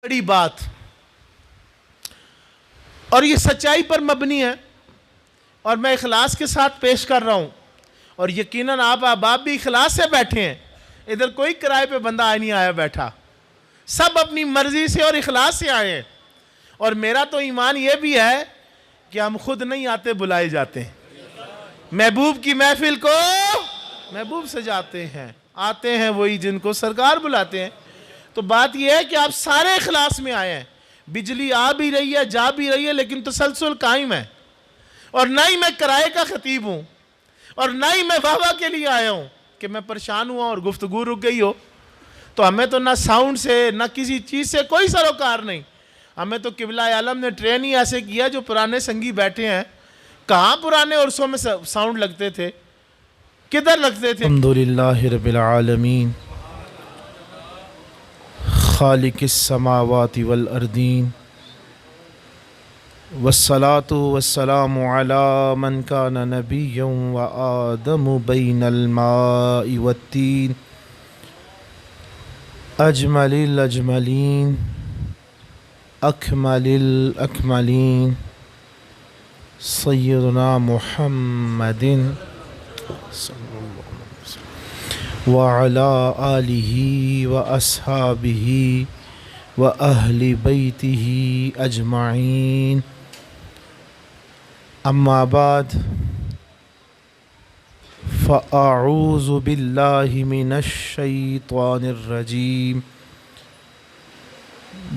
بڑی بات، اور یہ سچائی پر مبنی ہے، اور میں اخلاص کے ساتھ پیش کر رہا ہوں، اور یقیناً آپ احباب بھی اخلاص سے بیٹھے ہیں. ادھر کوئی کرائے پہ بندہ نہیں آیا بیٹھا، سب اپنی مرضی سے اور اخلاص سے آئے ہیں. اور میرا تو ایمان یہ بھی ہے کہ ہم خود نہیں آتے، بلائے جاتے ہیں. محبوب کی محفل کو محبوب سجاتے ہیں، آتے ہیں وہی جن کو سرکار بلاتے ہیں. تو بات یہ ہے کہ آپ سارے اخلاص میں آئے ہیں. بجلی آ بھی رہی ہے، جا بھی رہی ہے، لیکن تسلسل قائم ہے. اور نہ ہی میں کرائے کا خطیب ہوں، اور نہ ہی میں واہ واہ کے لیے آیا ہوں کہ میں پریشان ہوا اور گفتگو رک گئی ہو. تو ہمیں تو نہ ساؤنڈ سے نہ کسی چیز سے کوئی سروکار نہیں. ہمیں تو قبلہ عالم نے ٹرین ہی ایسے کیا. جو پرانے سنگی بیٹھے ہیں، کہاں پرانے عرصوں میں ساؤنڈ لگتے تھے، کدھر لگتے تھے؟ الحمدللہ رب العالمین خالق السماوات والأرضین والصلاة والسلام على من كان نبيا وآدم بين الماء والتين أجمل الأجملين أكمل الأكملين سيدنا محمد وعلى آله وأصحابه وأهل بيته أجمعين. أما بعد، فأعوذ بالله من الشيطان الرجيم.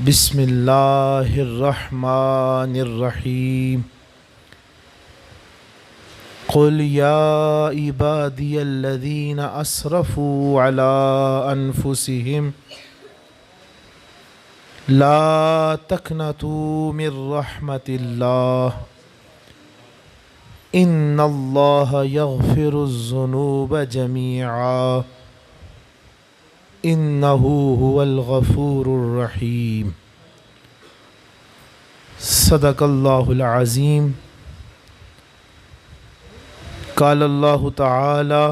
بسم الله الرحمن الرحيم. قل يا عبادي الذين أسرفوا على أنفسهم لا تقنطوا من رحمة الله إن الله يغفر الذنوب جميعا إنه هو الغفور الرحيم. صدق الله العظيم. قال الله تعالى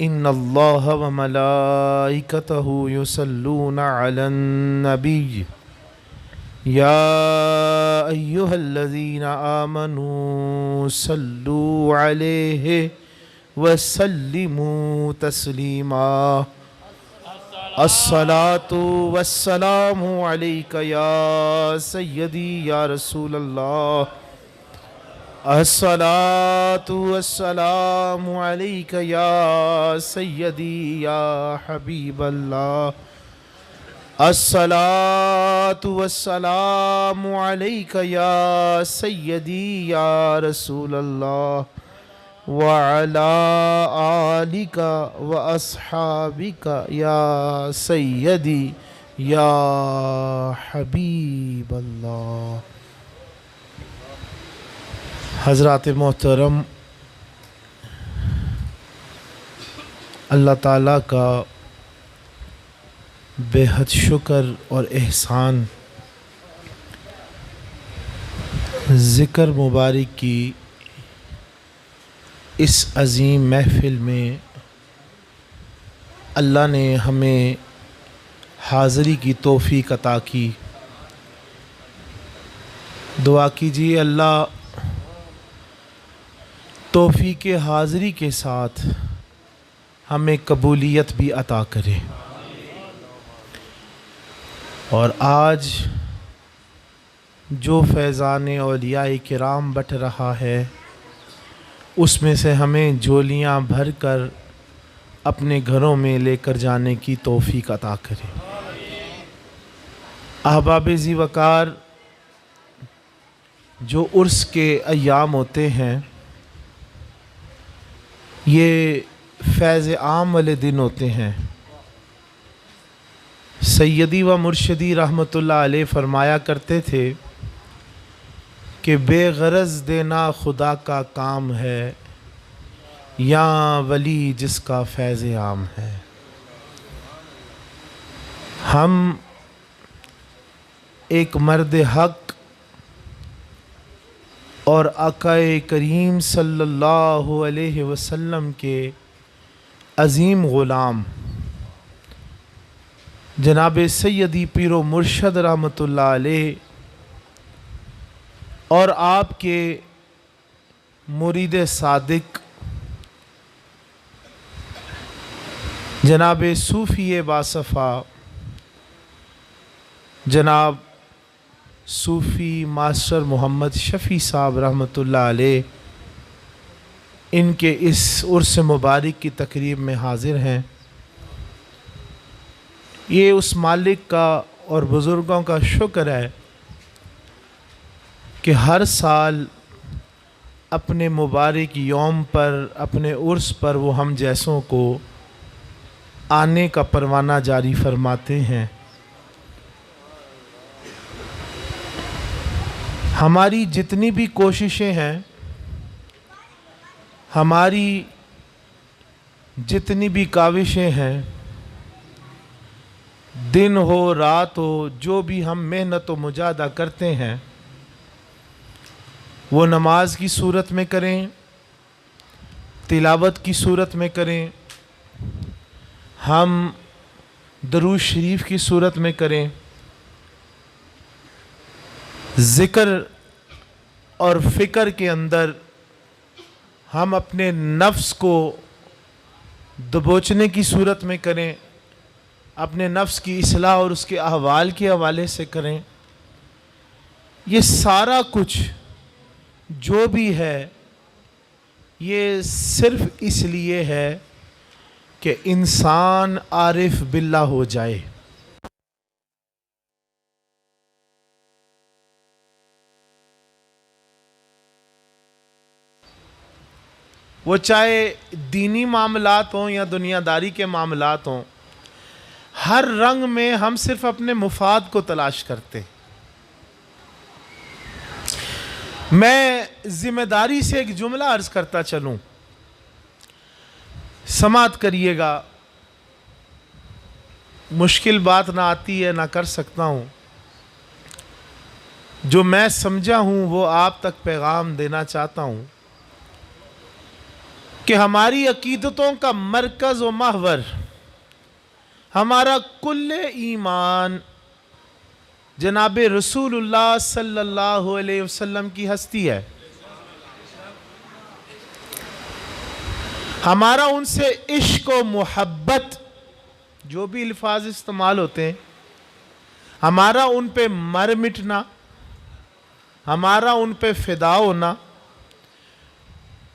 إن الله وملائكته يصلون على النبي يا أيها الذين آمنوا صلوا عليه وسلموا تسليما. الصلاة والسلام عليك يا سيدي يا رسول الله. الصلاة والسلام عليك يا سيدي يا حبيب الله. الصلاة والسلام عليك يا سيدي يا رسول الله وعلى آلك وأصحابك يا سيدي يا حبيب الله. حضرات محترم، اللہ تعالیٰ کا بے حد شکر اور احسان، ذکر مبارک کی اس عظیم محفل میں اللہ نے ہمیں حاضری کی توفیق عطا کی. دعا کیجیے اللہ توفیق حاضری کے ساتھ ہمیں قبولیت بھی عطا کرے. اور آج جو فیضان اولیاء کرام بٹ رہا ہے، اس میں سے ہمیں جھولیاں بھر کر اپنے گھروں میں لے کر جانے کی توفیق عطا کرے. احباب ذی وقار، جو عرس کے ایام ہوتے ہیں، یہ فیض عام والے دن ہوتے ہیں. سیدی و مرشدی رحمۃ اللہ علیہ فرمایا کرتے تھے کہ بے غرض دینا خدا کا کام ہے، یا ولی جس کا فیض عام ہے. ہم ایک مرد حق اور آقا کریم صلی اللہ علیہ وسلم کے عظیم غلام، جناب سیدی پیر و مرشد رحمۃ اللہ علیہ اور آپ کے مرید صادق جناب صوفی باصفا جناب صوفی ماسٹر محمد شفیع صاحب رحمۃ اللہ علیہ ان کے اس عرس مبارک کی تقریب میں حاضر ہیں۔ یہ اس مالک کا اور بزرگوں کا شکر ہے کہ ہر سال اپنے مبارک یوم پر اپنے عرس پر وہ ہم جیسوں کو آنے کا پروانہ جاری فرماتے ہیں۔ ہماری جتنی بھی کوششیں ہیں، ہماری جتنی بھی کاوشیں ہیں، دن ہو رات ہو، جو بھی ہم محنت و مجاہدہ کرتے ہیں، وہ نماز کی صورت میں کریں، تلاوت کی صورت میں کریں، ہم درود شریف کی صورت میں کریں، ذکر اور فکر کے اندر ہم اپنے نفس کو دبوچنے کی صورت میں کریں، اپنے نفس کی اصلاح اور اس کے احوال کے حوالے سے کریں۔ یہ سارا کچھ جو بھی ہے یہ صرف اس لیے ہے کہ انسان عارف باللہ ہو جائے۔ وہ چاہے دینی معاملات ہوں یا دنیا داری کے معاملات ہوں، ہر رنگ میں ہم صرف اپنے مفاد کو تلاش کرتے۔ میں ذمہ داری سے ایک جملہ عرض کرتا چلوں، سماعت کریے گا، مشکل بات نہ آتی ہے نہ کر سکتا ہوں، جو میں سمجھا ہوں وہ آپ تک پیغام دینا چاہتا ہوں کہ ہماری عقیدتوں کا مرکز و محور، ہمارا کل ایمان جناب رسول اللہ صلی اللہ علیہ وسلم کی ہستی ہے۔ ہمارا ان سے عشق و محبت، جو بھی الفاظ استعمال ہوتے ہیں، ہمارا ان پہ مر مٹنا، ہمارا ان پہ فدا ہونا،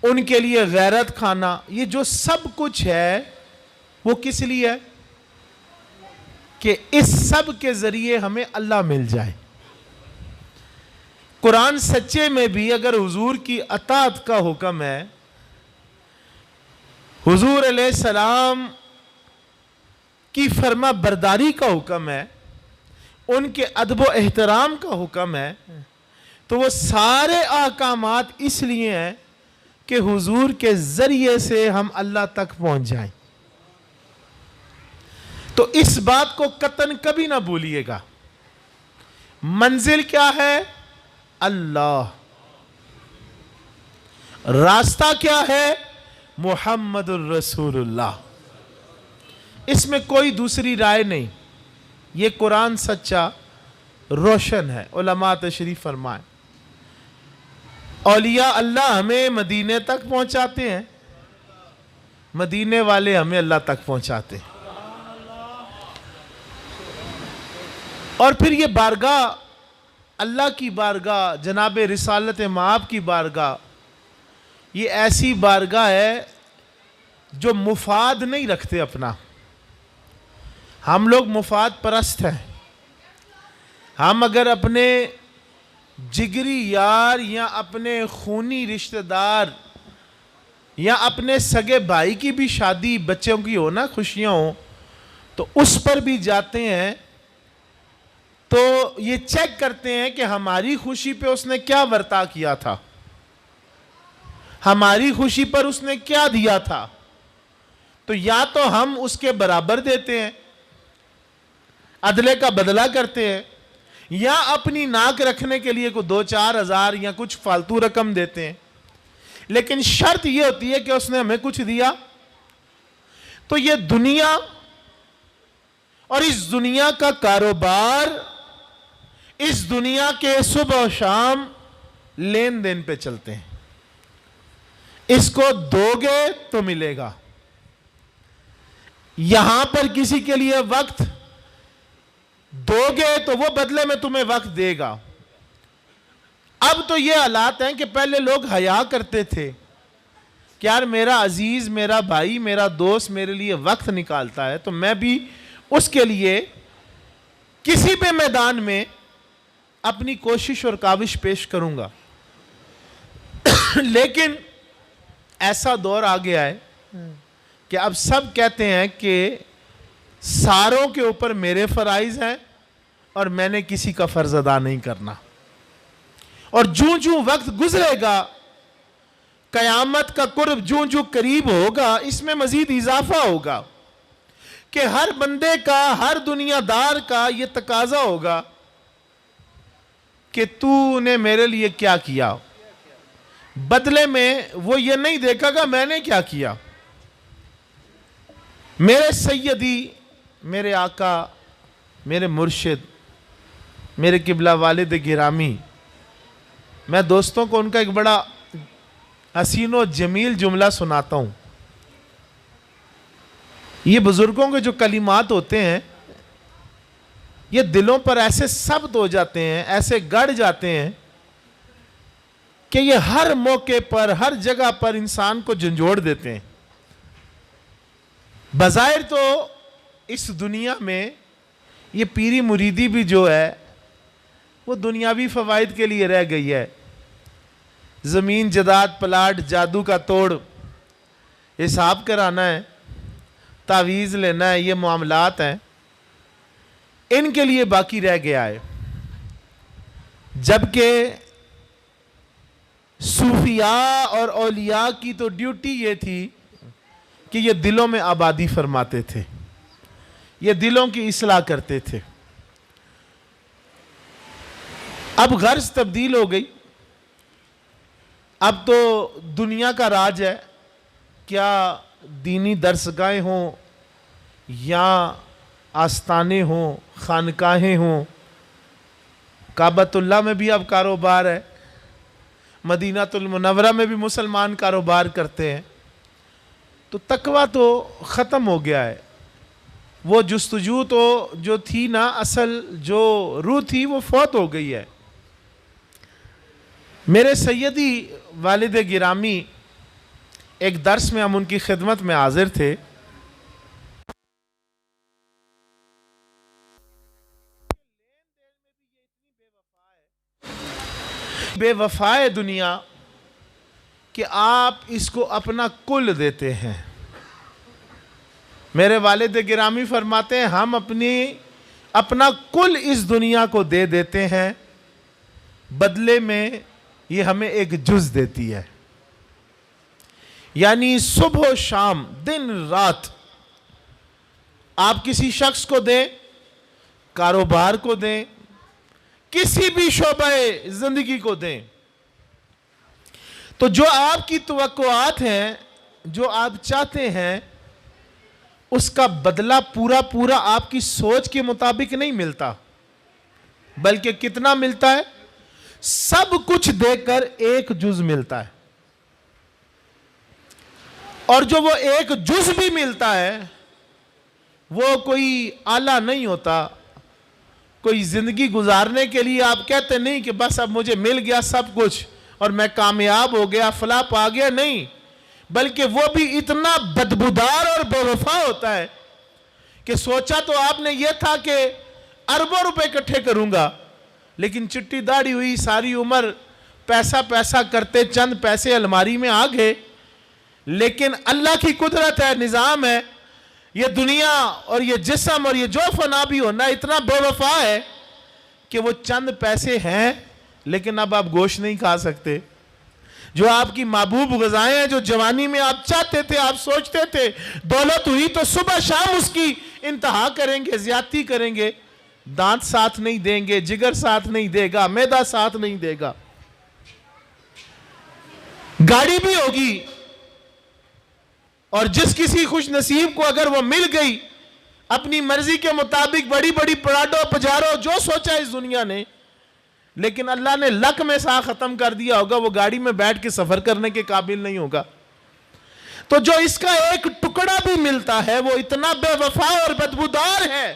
ان کے لیے غیرت کھانا، یہ جو سب کچھ ہے وہ کس لیے ہے؟ کہ اس سب کے ذریعے ہمیں اللہ مل جائے۔ قرآن سچے میں بھی اگر حضور کی اطاعت کا حکم ہے، حضور علیہ السلام کی فرما برداری کا حکم ہے، ان کے ادب و احترام کا حکم ہے، تو وہ سارے احکامات اس لیے ہیں کہ حضور کے ذریعے سے ہم اللہ تک پہنچ جائیں۔ تو اس بات کو قطعاً کبھی نہ بھولیے گا، منزل کیا ہے؟ اللہ۔ راستہ کیا ہے؟ محمد الرسول اللہ۔ اس میں کوئی دوسری رائے نہیں، یہ قرآن سچا روشن ہے۔ علماء تشریف فرمائیں، اولیاء اللہ ہمیں مدینے تک پہنچاتے ہیں، مدینے والے ہمیں اللہ تک پہنچاتے ہیں۔ اور پھر یہ بارگاہ، اللہ کی بارگاہ، جناب رسالت مآب کی بارگاہ، یہ ایسی بارگاہ ہے جو مفاد نہیں رکھتے اپنا۔ ہم لوگ مفاد پرست ہیں۔ ہم اگر اپنے جگری یار یا اپنے خونی رشتہ دار یا اپنے سگے بھائی کی بھی شادی بچوں کی ہو نا، خوشیاں ہوں، تو اس پر بھی جاتے ہیں تو یہ چیک کرتے ہیں کہ ہماری خوشی پہ اس نے کیا ورتا کیا تھا، ہماری خوشی پر اس نے کیا دیا تھا، تو یا تو ہم اس کے برابر دیتے ہیں، عدلے کا بدلہ کرتے ہیں، یا اپنی ناک رکھنے کے لیے کوئی 2-4 ہزار یا کچھ فالتو رقم دیتے ہیں۔ لیکن شرط یہ ہوتی ہے کہ اس نے ہمیں کچھ دیا۔ تو یہ دنیا اور اس دنیا کا کاروبار اس دنیا کے صبح و شام لین دین پہ چلتے ہیں. اس کو دو گے تو ملے گا. یہاں پر کسی کے لیے وقت دو گے تو وہ بدلے میں تمہیں وقت دے گا. اب تو یہ حالات ہیں کہ پہلے لوگ حیا کرتے تھے کہ یار میرا عزیز، میرا بھائی، میرا دوست میرے لیے وقت نکالتا ہے تو میں بھی اس کے لیے کسی بھی میدان میں اپنی کوشش اور کاوش پیش کروں گا. لیکن ایسا دور آ گیا ہے کہ اب سب کہتے ہیں کہ ساروں کے اوپر میرے فرائض ہیں اور میں نے کسی کا فرض ادا نہیں کرنا. اور جوں جوں وقت گزرے گا، قیامت کا قرب جوں جوں قریب ہوگا، اس میں مزید اضافہ ہوگا کہ ہر بندے کا، ہر دنیا دار کا یہ تقاضا ہوگا کہ تو نے میرے لیے کیا کیا. بدلے میں وہ یہ نہیں دیکھا گا میں نے کیا کیا. میرے سیدی، میرے آقا، میرے مرشد، میرے قبلہ والد گرامی، میں دوستوں کو ان کا ایک بڑا حسین و جمیل جملہ سناتا ہوں. یہ بزرگوں کے جو کلمات ہوتے ہیں یہ دلوں پر ایسے ثبت ہو جاتے ہیں، ایسے گڑ جاتے ہیں کہ یہ ہر موقع پر، ہر جگہ پر انسان کو جھنجھوڑ دیتے ہیں. بظاہر تو اس دنیا میں یہ پیری مریدی بھی جو ہے وہ دنیاوی فوائد کے لیے رہ گئی ہے. زمین جداد پلاٹ جادو کا توڑ، حساب کرانا ہے، تعویذ لینا ہے، یہ معاملات ہیں، ان کے لیے باقی رہ گیا ہے. جبکہ صوفیاء اور اولیاء کی تو ڈیوٹی یہ تھی کہ یہ دلوں میں آبادی فرماتے تھے، یہ دلوں کی اصلاح کرتے تھے. اب غرض تبدیل ہو گئی. اب تو دنیا کا راج ہے، کیا دینی درسگاہیں ہوں یا آستانے ہوں، خانقاہیں ہوں. کعبۃ اللہ میں بھی اب کاروبار ہے، مدینہ المنورہ میں بھی مسلمان کاروبار کرتے ہیں. تو تقویٰ تو ختم ہو گیا ہے. وہ جستجو تو جو تھی نا، اصل جو روح تھی وہ فوت ہو گئی ہے. میرے سیدی والد گرامی، ایک درس میں ہم ان کی خدمت میں حاضر تھے. بے وفا ہے دنیا کہ آپ اس کو اپنا کل دیتے ہیں. میرے والد گرامی فرماتے ہیں ہم اپنا کل اس دنیا کو دے دیتے ہیں، بدلے میں یہ ہمیں ایک جز دیتی ہے. یعنی صبح و شام، دن رات آپ کسی شخص کو دیں، کاروبار کو دیں، کسی بھی شعبہ زندگی کو دیں، تو جو آپ کی توقعات ہیں، جو آپ چاہتے ہیں، اس کا بدلہ پورا آپ کی سوچ کے مطابق نہیں ملتا. بلکہ کتنا ملتا ہے؟ سب کچھ دے کر ایک جز ملتا ہے. اور جو وہ ایک جز بھی ملتا ہے وہ کوئی آلہ نہیں ہوتا. کوئی زندگی گزارنے کے لیے آپ کہتے نہیں کہ بس اب مجھے مل گیا سب کچھ اور میں کامیاب ہو گیا، فلاح پا گیا، نہیں. بلکہ وہ بھی اتنا بدبودار اور بے وفا ہوتا ہے کہ سوچا تو آپ نے یہ تھا کہ اربوں روپے اکٹھے کروں گا، لیکن چٹی داڑھی ہوئی، ساری عمر پیسہ کرتے چند پیسے الماری میں آ گئے. لیکن اللہ کی قدرت ہے، نظام ہے، یہ دنیا اور یہ جسم اور یہ جو فنا بھی ہونا اتنا بے وفا ہے کہ وہ چند پیسے ہیں لیکن اب آپ گوشت نہیں کھا سکتے. جو آپ کی محبوب غذائیں ہیں، جو جوانی میں آپ چاہتے تھے، آپ سوچتے تھے دولت ہوئی تو صبح شام اس کی انتہا کریں گے، زیادتی کریں گے، دانت ساتھ نہیں دیں گے، جگر ساتھ نہیں دے گا، معدہ ساتھ نہیں دے گا. گاڑی بھی ہوگی اور جس کسی خوش نصیب کو اگر وہ مل گئی اپنی مرضی کے مطابق بڑی بڑی پراڈو پجارو جو سوچا اس دنیا نے، لیکن اللہ نے لک میں سا ختم کر دیا ہوگا، وہ گاڑی میں بیٹھ کے سفر کرنے کے قابل نہیں ہوگا۔ تو جو اس کا ایک ٹکڑا بھی ملتا ہے وہ اتنا بے وفا اور بدبودار ہے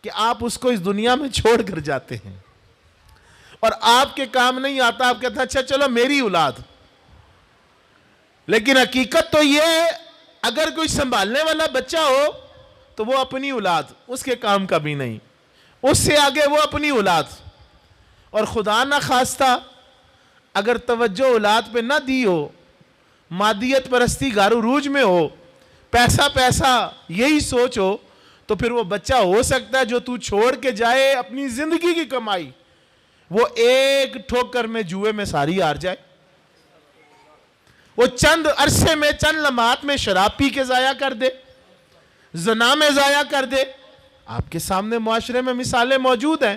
کہ آپ اس کو اس دنیا میں چھوڑ کر جاتے ہیں اور آپ کے کام نہیں آتا، آپ کہتے ہیں اچھا چلو میری اولاد۔ لیکن حقیقت تو یہ ہے، اگر کوئی سنبھالنے والا بچہ ہو تو وہ اپنی اولاد، اس کے کام کا بھی نہیں، اس سے آگے وہ اپنی اولاد۔ اور خدا نہ خواستہ اگر توجہ اولاد پہ نہ دی ہو، مادیت پرستی گار و روج میں ہو، پیسہ پیسہ یہی سوچ ہو، تو پھر وہ بچہ ہو سکتا ہے جو تو چھوڑ کے جائے اپنی زندگی کی کمائی، وہ ایک ٹھوکر میں جوئے میں ساری ہار جائے، وہ چند عرصے میں چند لمحات میں شراب پی کے ضائع کر دے، زنا میں ضائع کر دے۔ آپ کے سامنے معاشرے میں مثالیں موجود ہیں۔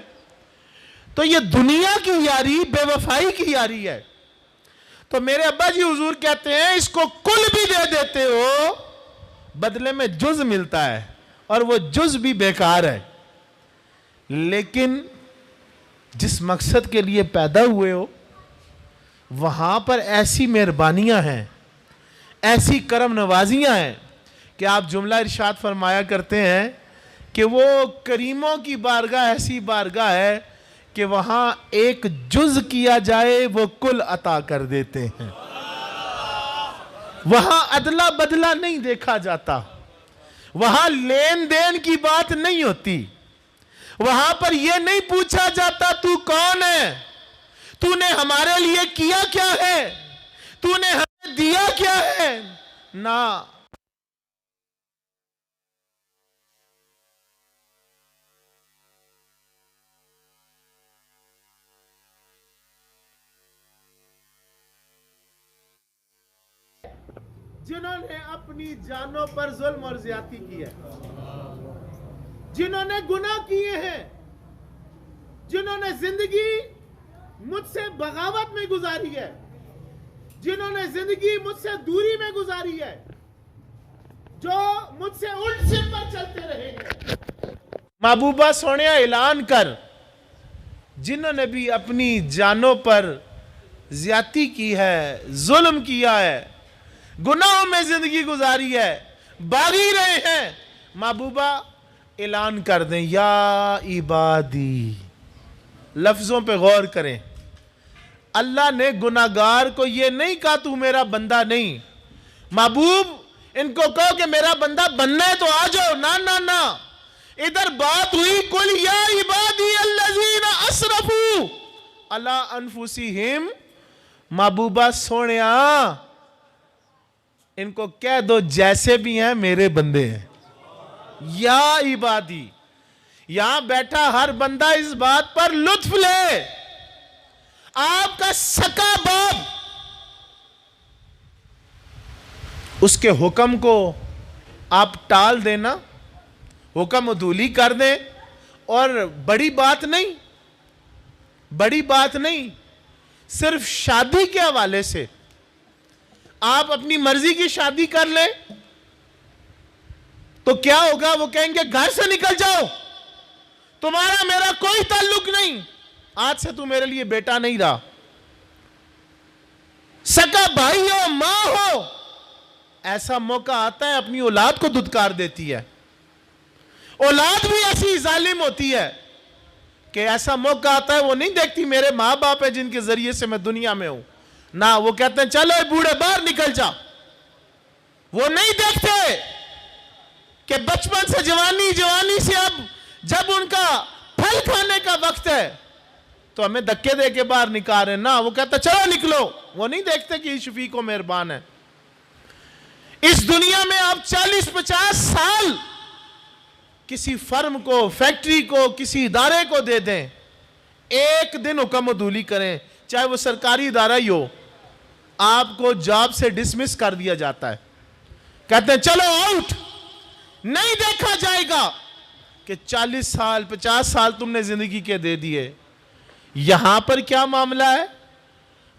تو یہ دنیا کی یاری بے وفائی کی یاری ہے۔ تو میرے ابا جی حضور کہتے ہیں اس کو کل بھی دے دیتے ہو، بدلے میں جز ملتا ہے، اور وہ جز بھی بیکار ہے۔ لیکن جس مقصد کے لیے پیدا ہوئے ہو وہاں پر ایسی مہربانیاں ہیں، ایسی کرم نوازیاں ہیں کہ آپ جملہ ارشاد فرمایا کرتے ہیں کہ وہ کریموں کی بارگاہ ایسی بارگاہ ہے کہ وہاں ایک جز کیا جائے وہ کل عطا کر دیتے ہیں۔ وہاں ادلا بدلہ نہیں دیکھا جاتا، وہاں لین دین کی بات نہیں ہوتی، وہاں پر یہ نہیں پوچھا جاتا تو کون ہے، تو نے ہمارے لیے کیا کیا ہے، تو نے ہمیں دیا کیا ہے، نہ۔ جنہوں نے اپنی جانوں پر ظلم اور زیادتی کی ہے، جنہوں نے گناہ کیے ہیں، جنہوں نے زندگی مجھ سے بغاوت میں گزاری ہے، جنہوں نے زندگی مجھ سے دوری میں گزاری ہے، جو مجھ سے الٹ سر پر چلتے رہے ہیں۔ محبوبہ سونیا اعلان کر، جنہوں نے بھی اپنی جانوں پر زیادتی کی ہے، ظلم کیا ہے، گناہوں میں زندگی گزاری ہے، باغی رہے ہیں، محبوبہ اعلان کر دیں یا عبادی۔ لفظوں پہ غور کریں، اللہ نے گناہگار کو یہ نہیں کہا تو میرا بندہ نہیں۔ محبوب ان کو کہو کہ میرا بندہ بننا ہے تو آ جاؤ، نہ ادھر بات ہوئی کل یا عبادی الذین اسرفوا علی انفسہم۔ محبوبہ سونیا ان کو کہہ دو جیسے بھی ہیں میرے بندے ہیں، یا عبادی۔ یہاں بیٹھا ہر بندہ اس بات پر لطف لے، آپ کا سکا باپ اس کے حکم کو آپ ٹال دینا، حکم عدولی کر دیں، اور بڑی بات نہیں، صرف شادی کے حوالے سے آپ اپنی مرضی کی شادی کر لیں تو کیا ہوگا؟ وہ کہیں گے گھر سے نکل جاؤ، تمہارا میرا کوئی تعلق نہیں، آج سے تو میرے لیے بیٹا نہیں رہا۔ سکا بھائی ہو، ماں ہو، ایسا موقع آتا ہے اپنی اولاد کو دھتکار دیتی ہے۔ اولاد بھی ایسی ظالم ہوتی ہے کہ ایسا موقع آتا ہے وہ نہیں دیکھتی میرے ماں باپ ہے جن کے ذریعے سے میں دنیا میں ہوں، نہ وہ کہتے ہیں چلو اے بوڑھے باہر نکل جا۔ وہ نہیں دیکھتے کہ بچپن سے جوانی سے اب جب ان کا پھل کھانے کا وقت ہے تو ہمیں دھکے دے کے باہر نکال رہے ہیں، نہ وہ کہتا چلو نکلو۔ وہ نہیں دیکھتے کہ شفیق و مہربان ہے۔ اس دنیا میں آپ 40-50 سال کسی فرم کو، فیکٹری کو، کسی ادارے کو دے دیں، ایک دن حکم عدولی کریں، چاہے وہ سرکاری ادارہ ہی ہو، آپ کو جاب سے ڈسمس کر دیا جاتا ہے، کہتے ہیں چلو آؤٹ۔ نہیں دیکھا جائے گا کہ 40 سال 50 سال تم نے زندگی کے دے دیے۔ یہاں پر کیا معاملہ ہے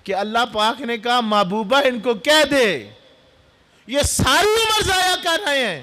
کہ اللہ پاک نے کہا محبوبہ ان کو کہہ دے، یہ ساری عمر ضائع کر رہے ہیں،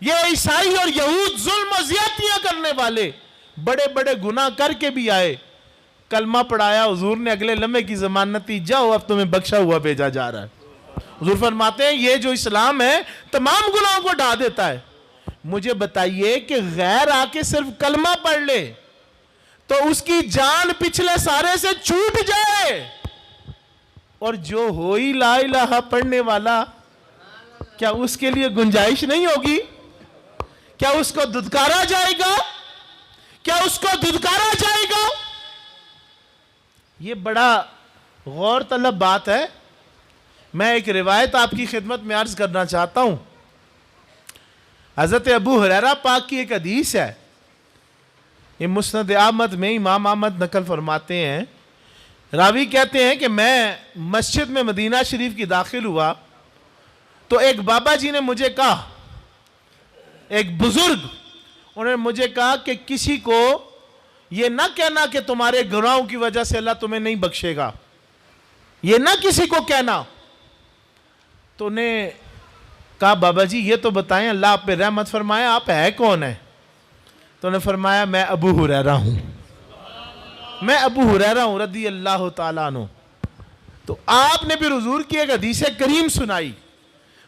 یہ عیسائی اور یہود ظلم و زیادتیاں کرنے والے بڑے بڑے گناہ کر کے بھی آئے, کلمہ پڑھایا, حضور نے اگلے لمحے کی ضمانت دی, جاؤ اب تمہیں بخشا ہوا بھیجا جا رہا ہے. حضور فرماتے ہیں یہ جو اسلام ہے تمام گناہوں کو ڈھا دیتا ہے. مجھے بتائیے کہ غیر آ کے صرف کلمہ پڑھ لے تو اس کی جان پچھلے سارے سے چھوٹ جائے, اور جو ہوئی لا الہ پڑھنے والا, کیا اس کے لیے گنجائش نہیں ہوگی؟ کیا اس کو دھتکارا جائے گا؟ کیا اس کو دھتکارا جائے گا؟ یہ بڑا غور طلب بات ہے. میں ایک روایت آپ کی خدمت میں عرض کرنا چاہتا ہوں. حضرت ابو ہریرہ پاک کی ایک حدیث ہے, یہ مسند احمد میں امام احمد نقل فرماتے ہیں. راوی کہتے ہیں کہ میں مسجد میں مدینہ شریف کی داخل ہوا تو ایک بابا جی نے مجھے کہا, ایک بزرگ, انہوں نے مجھے کہا کہ کسی کو یہ نہ کہنا کہ تمہارے گناہوں کی وجہ سے اللہ تمہیں نہیں بخشے گا, یہ نہ کسی کو کہنا. تو نے کہا بابا جی یہ تو بتائیں اللہ آپ پہ رحمت فرمائے, آپ ہے کون ہیں؟ تو نے فرمایا میں ابو ہریرہ ہوں, میں ابو ہریرہ ہوں رضی اللہ تعالیٰ عنہ. تو آپ نے پھر حضور کی ایک حدیث کریم سنائی,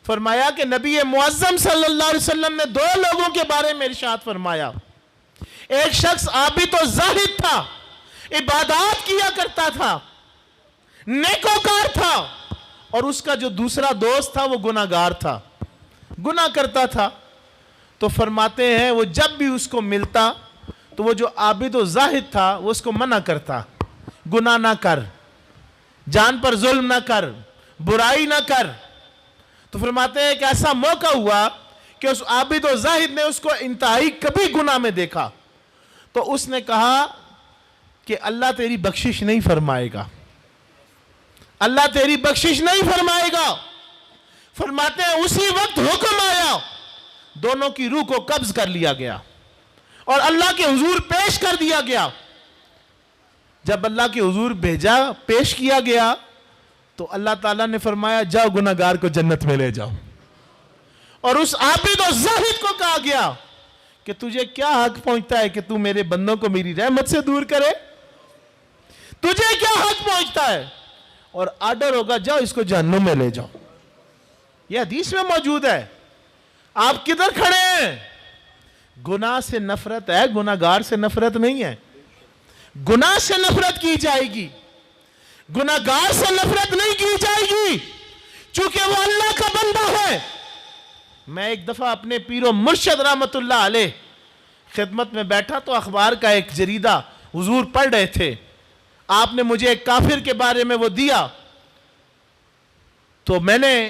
فرمایا کہ نبی معظم صلی اللہ علیہ وسلم نے دو لوگوں کے بارے میں ارشاد فرمایا. ایک شخص عابد و زاہد تھا, عبادات کیا کرتا تھا, نیکوکار تھا, اور اس کا جو دوسرا دوست تھا وہ گناہگار تھا, گناہ کرتا تھا. تو فرماتے ہیں وہ جب بھی اس کو ملتا تو وہ جو عابد و زاہد تھا وہ اس کو منع کرتا, گناہ نہ کر, جان پر ظلم نہ کر, برائی نہ کر. تو فرماتے ہیں کہ ایسا موقع ہوا کہ اس عابد و زاہد نے اس کو انتہائی کبھی گناہ میں دیکھا, تو اس نے کہا کہ اللہ تیری بخشش نہیں فرمائے گا, اللہ تیری بخشش نہیں فرمائے گا. فرماتے ہیں اسی وقت حکم آیا, دونوں کی روح کو قبض کر لیا گیا اور اللہ کے حضور پیش کر دیا گیا. جب اللہ کے حضور بھیجا, پیش کیا گیا, تو اللہ تعالیٰ نے فرمایا جاؤ گناہگار کو جنت میں لے جاؤ. اور اس عابد و زاہد کو کہا گیا کہ تجھے کیا حق پہنچتا ہے کہ تو میرے بندوں کو میری رحمت سے دور کرے, تجھے کیا حق پہنچتا ہے؟ اور آرڈر ہوگا جاؤ اس کو جہنم میں لے جاؤ. یہ حدیث میں موجود ہے. آپ کدھر کھڑے ہیں؟ گناہ سے نفرت ہے, گناہگار سے نفرت نہیں ہے. گناہ سے نفرت کی جائے گی, گناہگار سے نفرت نہیں کی جائے گی, چونکہ وہ اللہ کا بندہ ہے. میں ایک دفعہ اپنے پیر و مرشد رحمت اللہ علیہ خدمت میں بیٹھا تو اخبار کا ایک جریدہ حضور پڑھ رہے تھے, آپ نے مجھے ایک کافر کے بارے میں وہ دیا, تو میں نے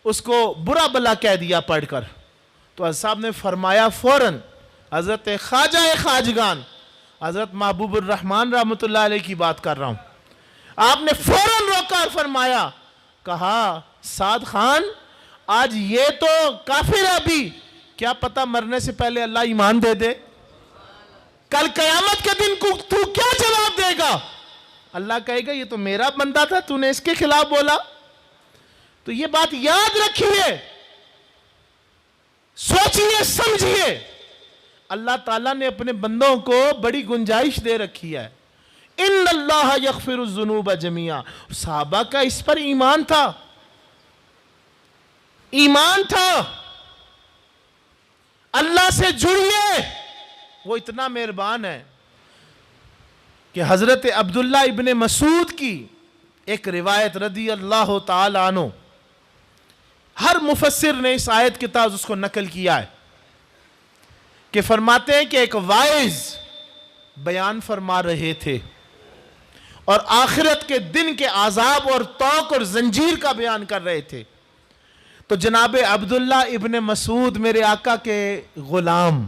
اس کو برا بلا کہہ دیا پڑھ کر. تو حضرت صاحب نے فرمایا فوراً, حضرت خواجہ خواجگان حضرت محبوب الرحمن رحمت اللہ علیہ کی بات کر رہا ہوں, آپ نے فوراً روکا اور فرمایا, کہا سعد خان آج یہ تو کافر ہے, ابھی کیا پتہ مرنے سے پہلے اللہ ایمان دے دے, کل قیامت کے دن کو تو کیا جواب دے گا؟ اللہ کہے گا یہ تو میرا بندہ تھا, تو نے اس کے خلاف بولا. تو یہ بات یاد رکھیے, سوچیے, سمجھیے. اللہ تعالیٰ نے اپنے بندوں کو بڑی گنجائش دے رکھی ہے. ان اللہ یغفر الذنوب جميعا. صحابہ کا اس پر ایمان تھا, ایمان تھا. اللہ سے جڑیے, وہ اتنا مہربان ہے کہ حضرت عبداللہ ابن مسعود کی ایک روایت رضی اللہ تعالی عنہ, ہر مفسر نے اس آیت کے تحت اس کو نقل کیا ہے, کہ فرماتے ہیں کہ ایک واعظ بیان فرما رہے تھے اور آخرت کے دن کے عذاب اور طوق اور زنجیر کا بیان کر رہے تھے. تو جناب عبداللہ ابن مسعود میرے آقا کے غلام,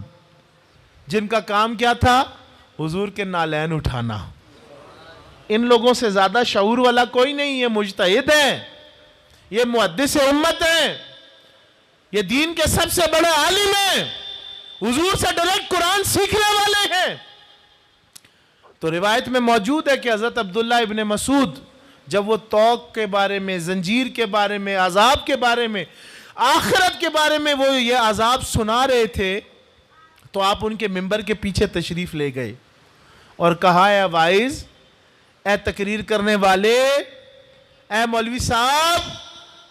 جن کا کام کیا تھا؟ حضور کے نالین اٹھانا. ان لوگوں سے زیادہ شعور والا کوئی نہیں. یہ مجتہد ہیں, یہ محدث امت ہیں, یہ دین کے سب سے بڑے عالم ہیں, حضور سے ڈائریکٹ قرآن سیکھنے والے ہیں. تو روایت میں موجود ہے کہ حضرت عبداللہ ابن مسعود جب وہ طوق کے بارے میں, زنجیر کے بارے میں, عذاب کے بارے میں آخرت کے بارے میں وہ یہ عذاب سنا رہے تھے تو آپ ان کے ممبر کے پیچھے تشریف لے گئے اور کہا اے وائز، اے تقریر کرنے والے، اے مولوی صاحب،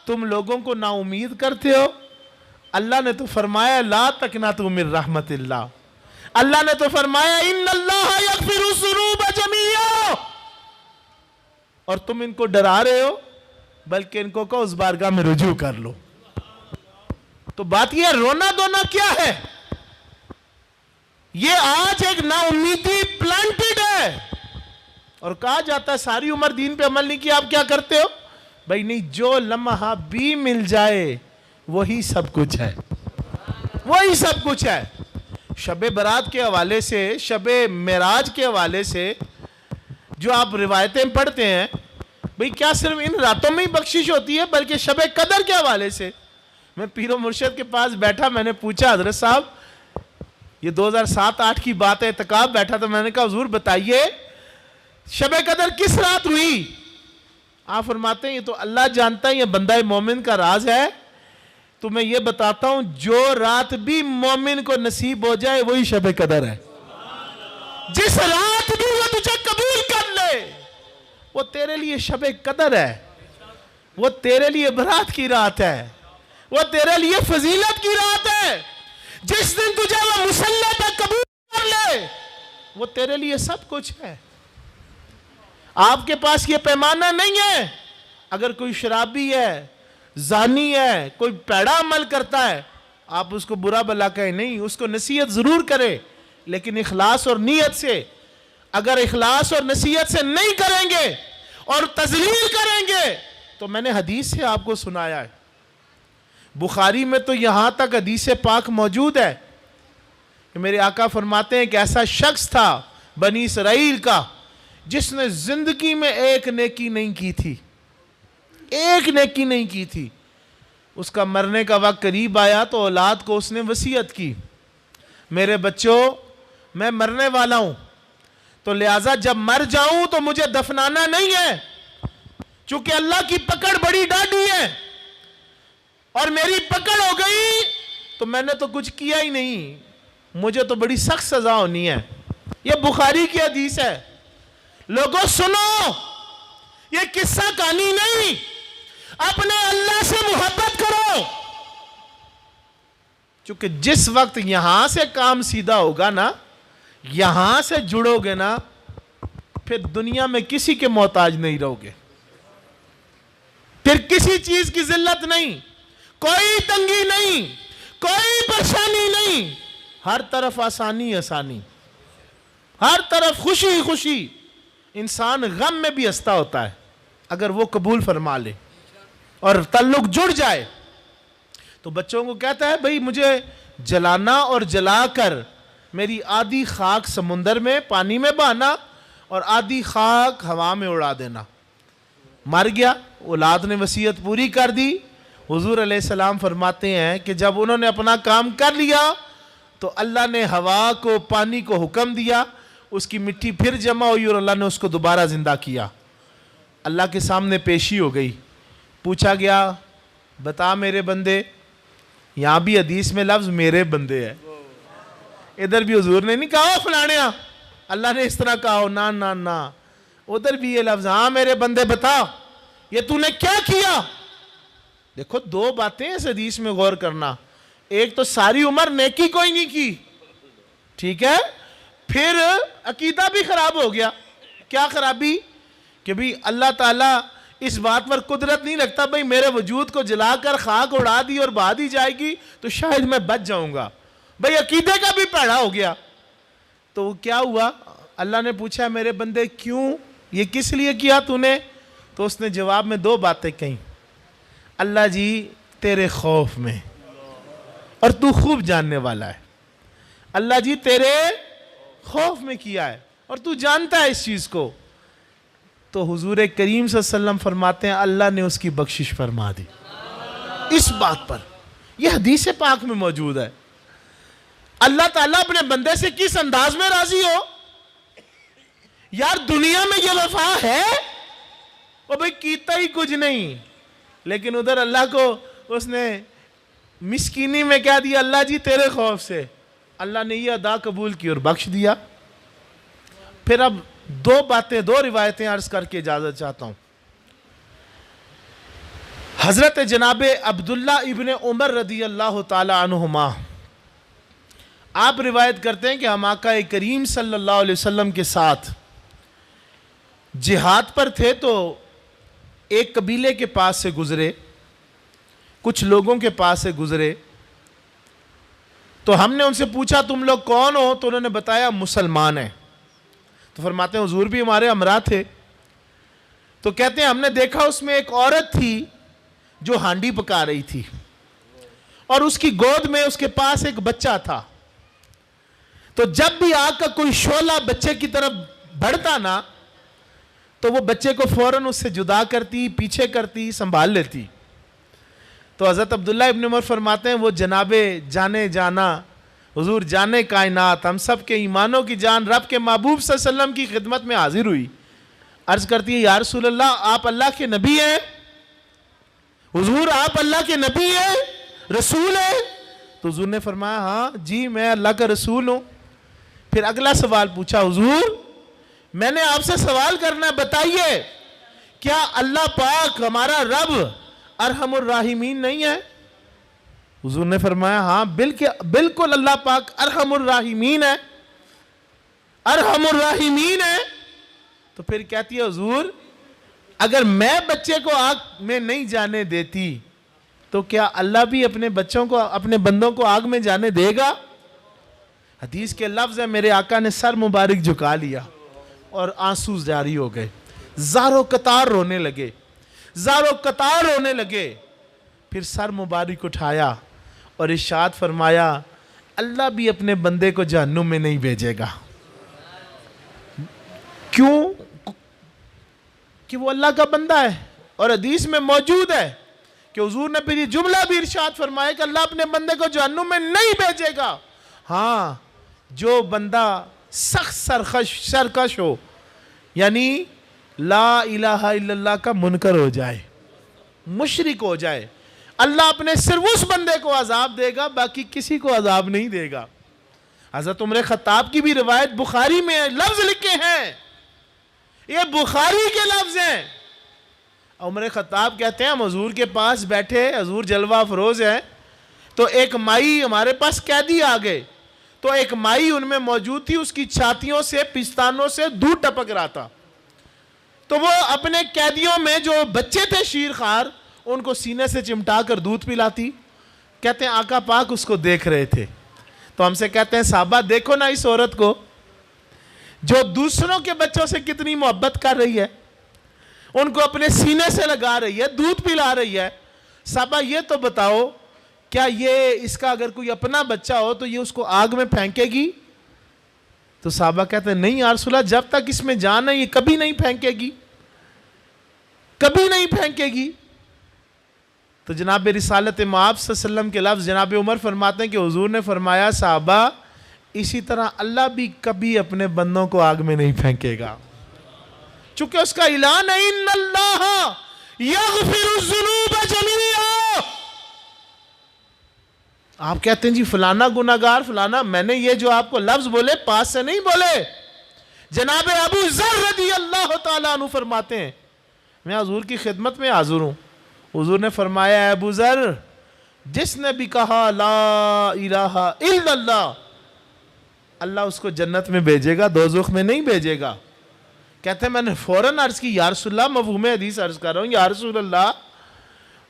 تم لوگوں کو نا امید کرتے ہو؟ اللہ نے تو فرمایا لا تقنطوا من رحمت اللہ، اللہ نے تو فرمایا ان اللہ یغفر الذنوب جميعا، اور تم ان کو ڈرا رہے ہو، بلکہ ان کو کہو اس بارگاہ میں رجوع کر لو۔ تو بات یہ رونا دھونا کیا ہے؟ یہ آج ایک نا امیدی پلانٹڈ ہے، اور کہا جاتا ہے ساری عمر دین پہ عمل نہیں کیا، آپ کیا کرتے ہو؟ بھائی نہیں، جو لمحہ بھی مل جائے وہی سب کچھ ہے، وہی سب کچھ ہے۔ شب برات کے حوالے سے، شب معراج کے حوالے سے جو آپ روایتیں پڑھتے ہیں، بھئی کیا صرف ان راتوں میں ہی بخشش ہوتی ہے، بلکہ شب قدر کے حوالے سے۔ میں پیر و مرشد کے پاس بیٹھا، میں نے پوچھا حضرت صاحب یہ 2007-8 کی بات ہے، اعتکاف بیٹھا تو میں نے کہا حضور بتائیے شب قدر کس رات ہوئی؟ آپ فرماتے ہیں یہ تو اللہ جانتا ہے، یہ بندہ مومن کا راز ہے، تو میں یہ بتاتا ہوں جو رات بھی مومن کو نصیب ہو جائے وہی شب قدر ہے۔ جس رات بھی وہ تجھے قبول کر لے وہ تیرے لیے شب قدر ہے، وہ تیرے لیے برات کی رات ہے، وہ تیرے لیے فضیلت کی رات ہے۔ جس دن تجھے وہ مصلی پہ قبول کر لے وہ تیرے لیے سب کچھ ہے۔ آپ کے پاس یہ پیمانہ نہیں ہے، اگر کوئی شرابی ہے، زانی ہے، کوئی پیڑا عمل کرتا ہے، آپ اس کو برا بلا کہیں نہیں، اس کو نصیحت ضرور کرے، لیکن اخلاص اور نیت سے۔ اگر اخلاص اور نصیحت سے نہیں کریں گے اور تذلیل کریں گے تو میں نے حدیث سے آپ کو سنایا ہے، بخاری میں تو یہاں تک حدیث پاک موجود ہے کہ میرے آقا فرماتے ہیں کہ ایسا شخص تھا بنی اسرائیل کا جس نے زندگی میں ایک نیکی نہیں کی تھی، ایک نیکی نہیں کی تھی۔ اس کا مرنے کا وقت قریب آیا تو اولاد کو اس نے وصیت کی، میرے بچوں میں مرنے والا ہوں، تو لہٰذا جب مر جاؤں تو مجھے دفنانا نہیں ہے، چونکہ اللہ کی پکڑ بڑی ڈاڈی ہے، اور میری پکڑ ہو گئی تو میں نے تو کچھ کیا ہی نہیں، مجھے تو بڑی سخت سزا ہونی ہے۔ یہ بخاری کی حدیث ہے۔ لوگوں سنو، یہ قصہ کہانی نہیں، اپنے اللہ سے محبت کرو، چونکہ جس وقت یہاں سے کام سیدھا ہوگا نا، یہاں سے جڑو گے نا، پھر دنیا میں کسی کے محتاج نہیں رہو گے، پھر کسی چیز کی ذلت نہیں، کوئی تنگی نہیں، کوئی پریشانی نہیں، ہر طرف آسانی آسانی، ہر طرف خوشی خوشی۔ انسان غم میں بھی ہنستا ہوتا ہے اگر وہ قبول فرما لے اور تعلق جڑ جائے۔ تو بچوں کو کہتا ہے بھئی مجھے جلانا اور جلا کر میری آدھی خاک سمندر میں پانی میں بہانا اور آدھی خاک ہوا میں اڑا دینا۔ مر گیا، اولاد نے وصیت پوری کر دی۔ حضور علیہ السلام فرماتے ہیں کہ جب انہوں نے اپنا کام کر لیا تو اللہ نے ہوا کو، پانی کو حکم دیا، اس کی مٹی پھر جمع ہوئی اور اللہ نے اس کو دوبارہ زندہ کیا۔ اللہ کے سامنے پیشی ہو گئی، پوچھا گیا بتا میرے بندے، یہاں بھی حدیث میں لفظ میرے بندے ہے، ادھر بھی حضور نے نہیں کہا فلانیا اللہ نے اس طرح کہا نا نا نا، ادھر بھی یہ لفظ ہاں میرے بندے بتا یہ تو نے کیا کیا۔ دیکھو دو باتیں اس حدیث میں غور کرنا، ایک تو ساری عمر نیکی کوئی نہیں کی، ٹھیک ہے، پھر عقیدہ بھی خراب ہو گیا۔ کیا خرابی؟ کہ بھی اللہ تعالیٰ اس بات پر قدرت نہیں رکھتا بھئی میرے وجود کو جلا کر خاک اڑا دی اور بہا دی جائے گی تو شاید میں بچ جاؤں گا، بھئی عقیدے کا بھی پیڑا ہو گیا۔ تو کیا ہوا؟ اللہ نے پوچھا میرے بندے کیوں، یہ کس لیے کیا تو نے؟ تو اس نے جواب میں دو باتیں کہیں، اللہ جی تیرے خوف میں، اور تو خوب جاننے والا ہے، اللہ جی تیرے خوف میں کیا ہے اور تو جانتا ہے اس چیز کو۔ تو حضور کریم صلی اللہ علیہ وسلم فرماتے ہیں اللہ نے اس کی بخشش فرما دی اس بات پر۔ یہ حدیث پاک میں موجود ہے۔ اللہ تعالیٰ اپنے بندے سے کس انداز میں راضی ہو؟ یار دنیا میں یہ وفا ہے، وہ بھئی کیتا ہی کچھ نہیں، لیکن ادھر اللہ کو اس نے مسکینی میں کہہ دیا اللہ جی تیرے خوف سے، اللہ نے یہ ادا قبول کی اور بخش دیا۔ پھر اب دو باتیں، دو روایتیں عرض کر کے اجازت چاہتا ہوں۔ حضرت جناب عبداللہ ابن عمر رضی اللہ تعالی عنہما آپ روایت کرتے ہیں کہ ہم آقا کریم صلی اللہ علیہ وسلم کے ساتھ جہاد پر تھے تو ایک قبیلے کے پاس سے گزرے، کچھ لوگوں کے پاس سے گزرے، تو ہم نے ان سے پوچھا تم لوگ کون ہو؟ تو انہوں نے بتایا مسلمان ہیں۔ تو فرماتے ہیں حضور بھی ہمارے ہمراہ تھے، تو کہتے ہیں ہم نے دیکھا اس میں ایک عورت تھی جو ہانڈی پکا رہی تھی، اور اس کی گود میں اس کے پاس ایک بچہ تھا۔ تو جب بھی آگ کا کوئی شعلہ بچے کی طرف بڑھتا نا تو وہ بچے کو فوراً اس سے جدا کرتی، پیچھے کرتی، سنبھال لیتی۔ تو حضرت عبداللہ ابن عمر فرماتے ہیں وہ جناب جانے جانا حضور جانے کائنات ہم سب کے ایمانوں کی جان رب کے محبوب صلی اللہ علیہ وسلم کی خدمت میں حاضر ہوئی، عرض کرتی ہے یا رسول اللہ آپ اللہ کے نبی ہیں؟ حضور آپ اللہ کے نبی ہیں، رسول ہیں؟ تو حضور نے فرمایا ہاں جی میں اللہ کا رسول ہوں۔ پھر اگلا سوال پوچھا حضور میں نے آپ سے سوال کرنا ہے، بتائیے کیا اللہ پاک ہمارا رب ارحم الراحمین نہیں ہے؟ حضور نے فرمایا ہاں بالکل اللہ پاک ارحم الراحمین ہے، ارحم الراحمین ہے۔ تو پھر کہتی ہے حضور اگر میں بچے کو آگ میں نہیں جانے دیتی تو کیا اللہ بھی اپنے بچوں کو، اپنے بندوں کو آگ میں جانے دے گا؟ حدیث کے لفظ ہے میرے آقا نے سر مبارک جھکا لیا اور آنسو جاری ہو گئے، زارو قطار رونے لگے، زارو قطار رونے لگے۔ پھر سر مبارک اٹھایا اور ارشاد فرمایا اللہ بھی اپنے بندے کو جہنم میں نہیں بھیجے گا۔ کیوں؟ کہ وہ اللہ کا بندہ ہے، اور حدیث میں موجود ہے کہ حضور نے پھر یہ جملہ بھی ارشاد فرمایا کہ اللہ اپنے بندے کو جہنم میں نہیں بھیجے گا، ہاں جو بندہ سخت سرکش ہو، یعنی لا الہ الا اللہ کا منکر ہو جائے، مشرک ہو جائے، اللہ اپنے صرف اس بندے کو عذاب دے گا، باقی کسی کو عذاب نہیں دے گا۔ حضرت عمر خطاب کی بھی روایت بخاری میں ہے، لفظ لکھے ہیں، یہ بخاری کے لفظ ہیں۔ عمر خطاب کہتے ہیں ہم حضور کے پاس بیٹھے، حضور جلوہ افروز ہیں، تو ایک مائی ہمارے پاس قیدی آ گئے، تو ایک مائی ان میں موجود تھی، اس کی چھاتیوں سے پستانوں سے دودھ ٹپک رہا تھا، تو وہ اپنے قیدیوں میں جو بچے تھے شیرخوار ان کو سینے سے چمٹا کر دودھ پلاتی۔ کہتے ہیں آقا پاک اس کو دیکھ رہے تھے، تو ہم سے کہتے ہیں صحابہ دیکھو نا اس عورت کو جو دوسروں کے بچوں سے کتنی محبت کر رہی ہے، ان کو اپنے سینے سے لگا رہی ہے، دودھ پلا رہی ہے۔ صحابہ یہ تو بتاؤ کیا یہ اس کا اگر کوئی اپنا بچہ ہو تو یہ اس کو آگ میں پھینکے گی؟ تو صحابہ کہتے ہیں نہیں یا رسول اللہ جب تک اس میں جان ہے یہ کبھی نہیں پھینکے گی، کبھی نہیں پھینکے گی۔ تو جناب رسالت مآب صلی اللہ علیہ وسلم کے لفظ جناب عمر فرماتے ہیں کہ حضور نے فرمایا صحابہ اسی طرح اللہ بھی کبھی اپنے بندوں کو آگ میں نہیں پھینکے گا، چونکہ اس کا اعلان ہے ان اللہ یغفر الذنوب جمیعا۔ آپ کہتے ہیں جی فلانا گناہگار فلانا، میں نے یہ جو آپ کو لفظ بولے پاس سے نہیں بولے۔ جناب ابو ذر رضی اللہ تعالیٰ عنہ فرماتے ہیں میں حضور کی خدمت میں حاضر ہوں، حضور نے فرمایا اے ابو ذر جس نے بھی کہا لا الہ الا اللہ اللہ اس کو جنت میں بھیجے گا، دوزخ میں نہیں بھیجے گا۔ کہتے ہیں میں نے فوراً عرض کی یا رسول اللہ، مفہوم حدیث عرض کر رہا ہوں یا رسول اللہ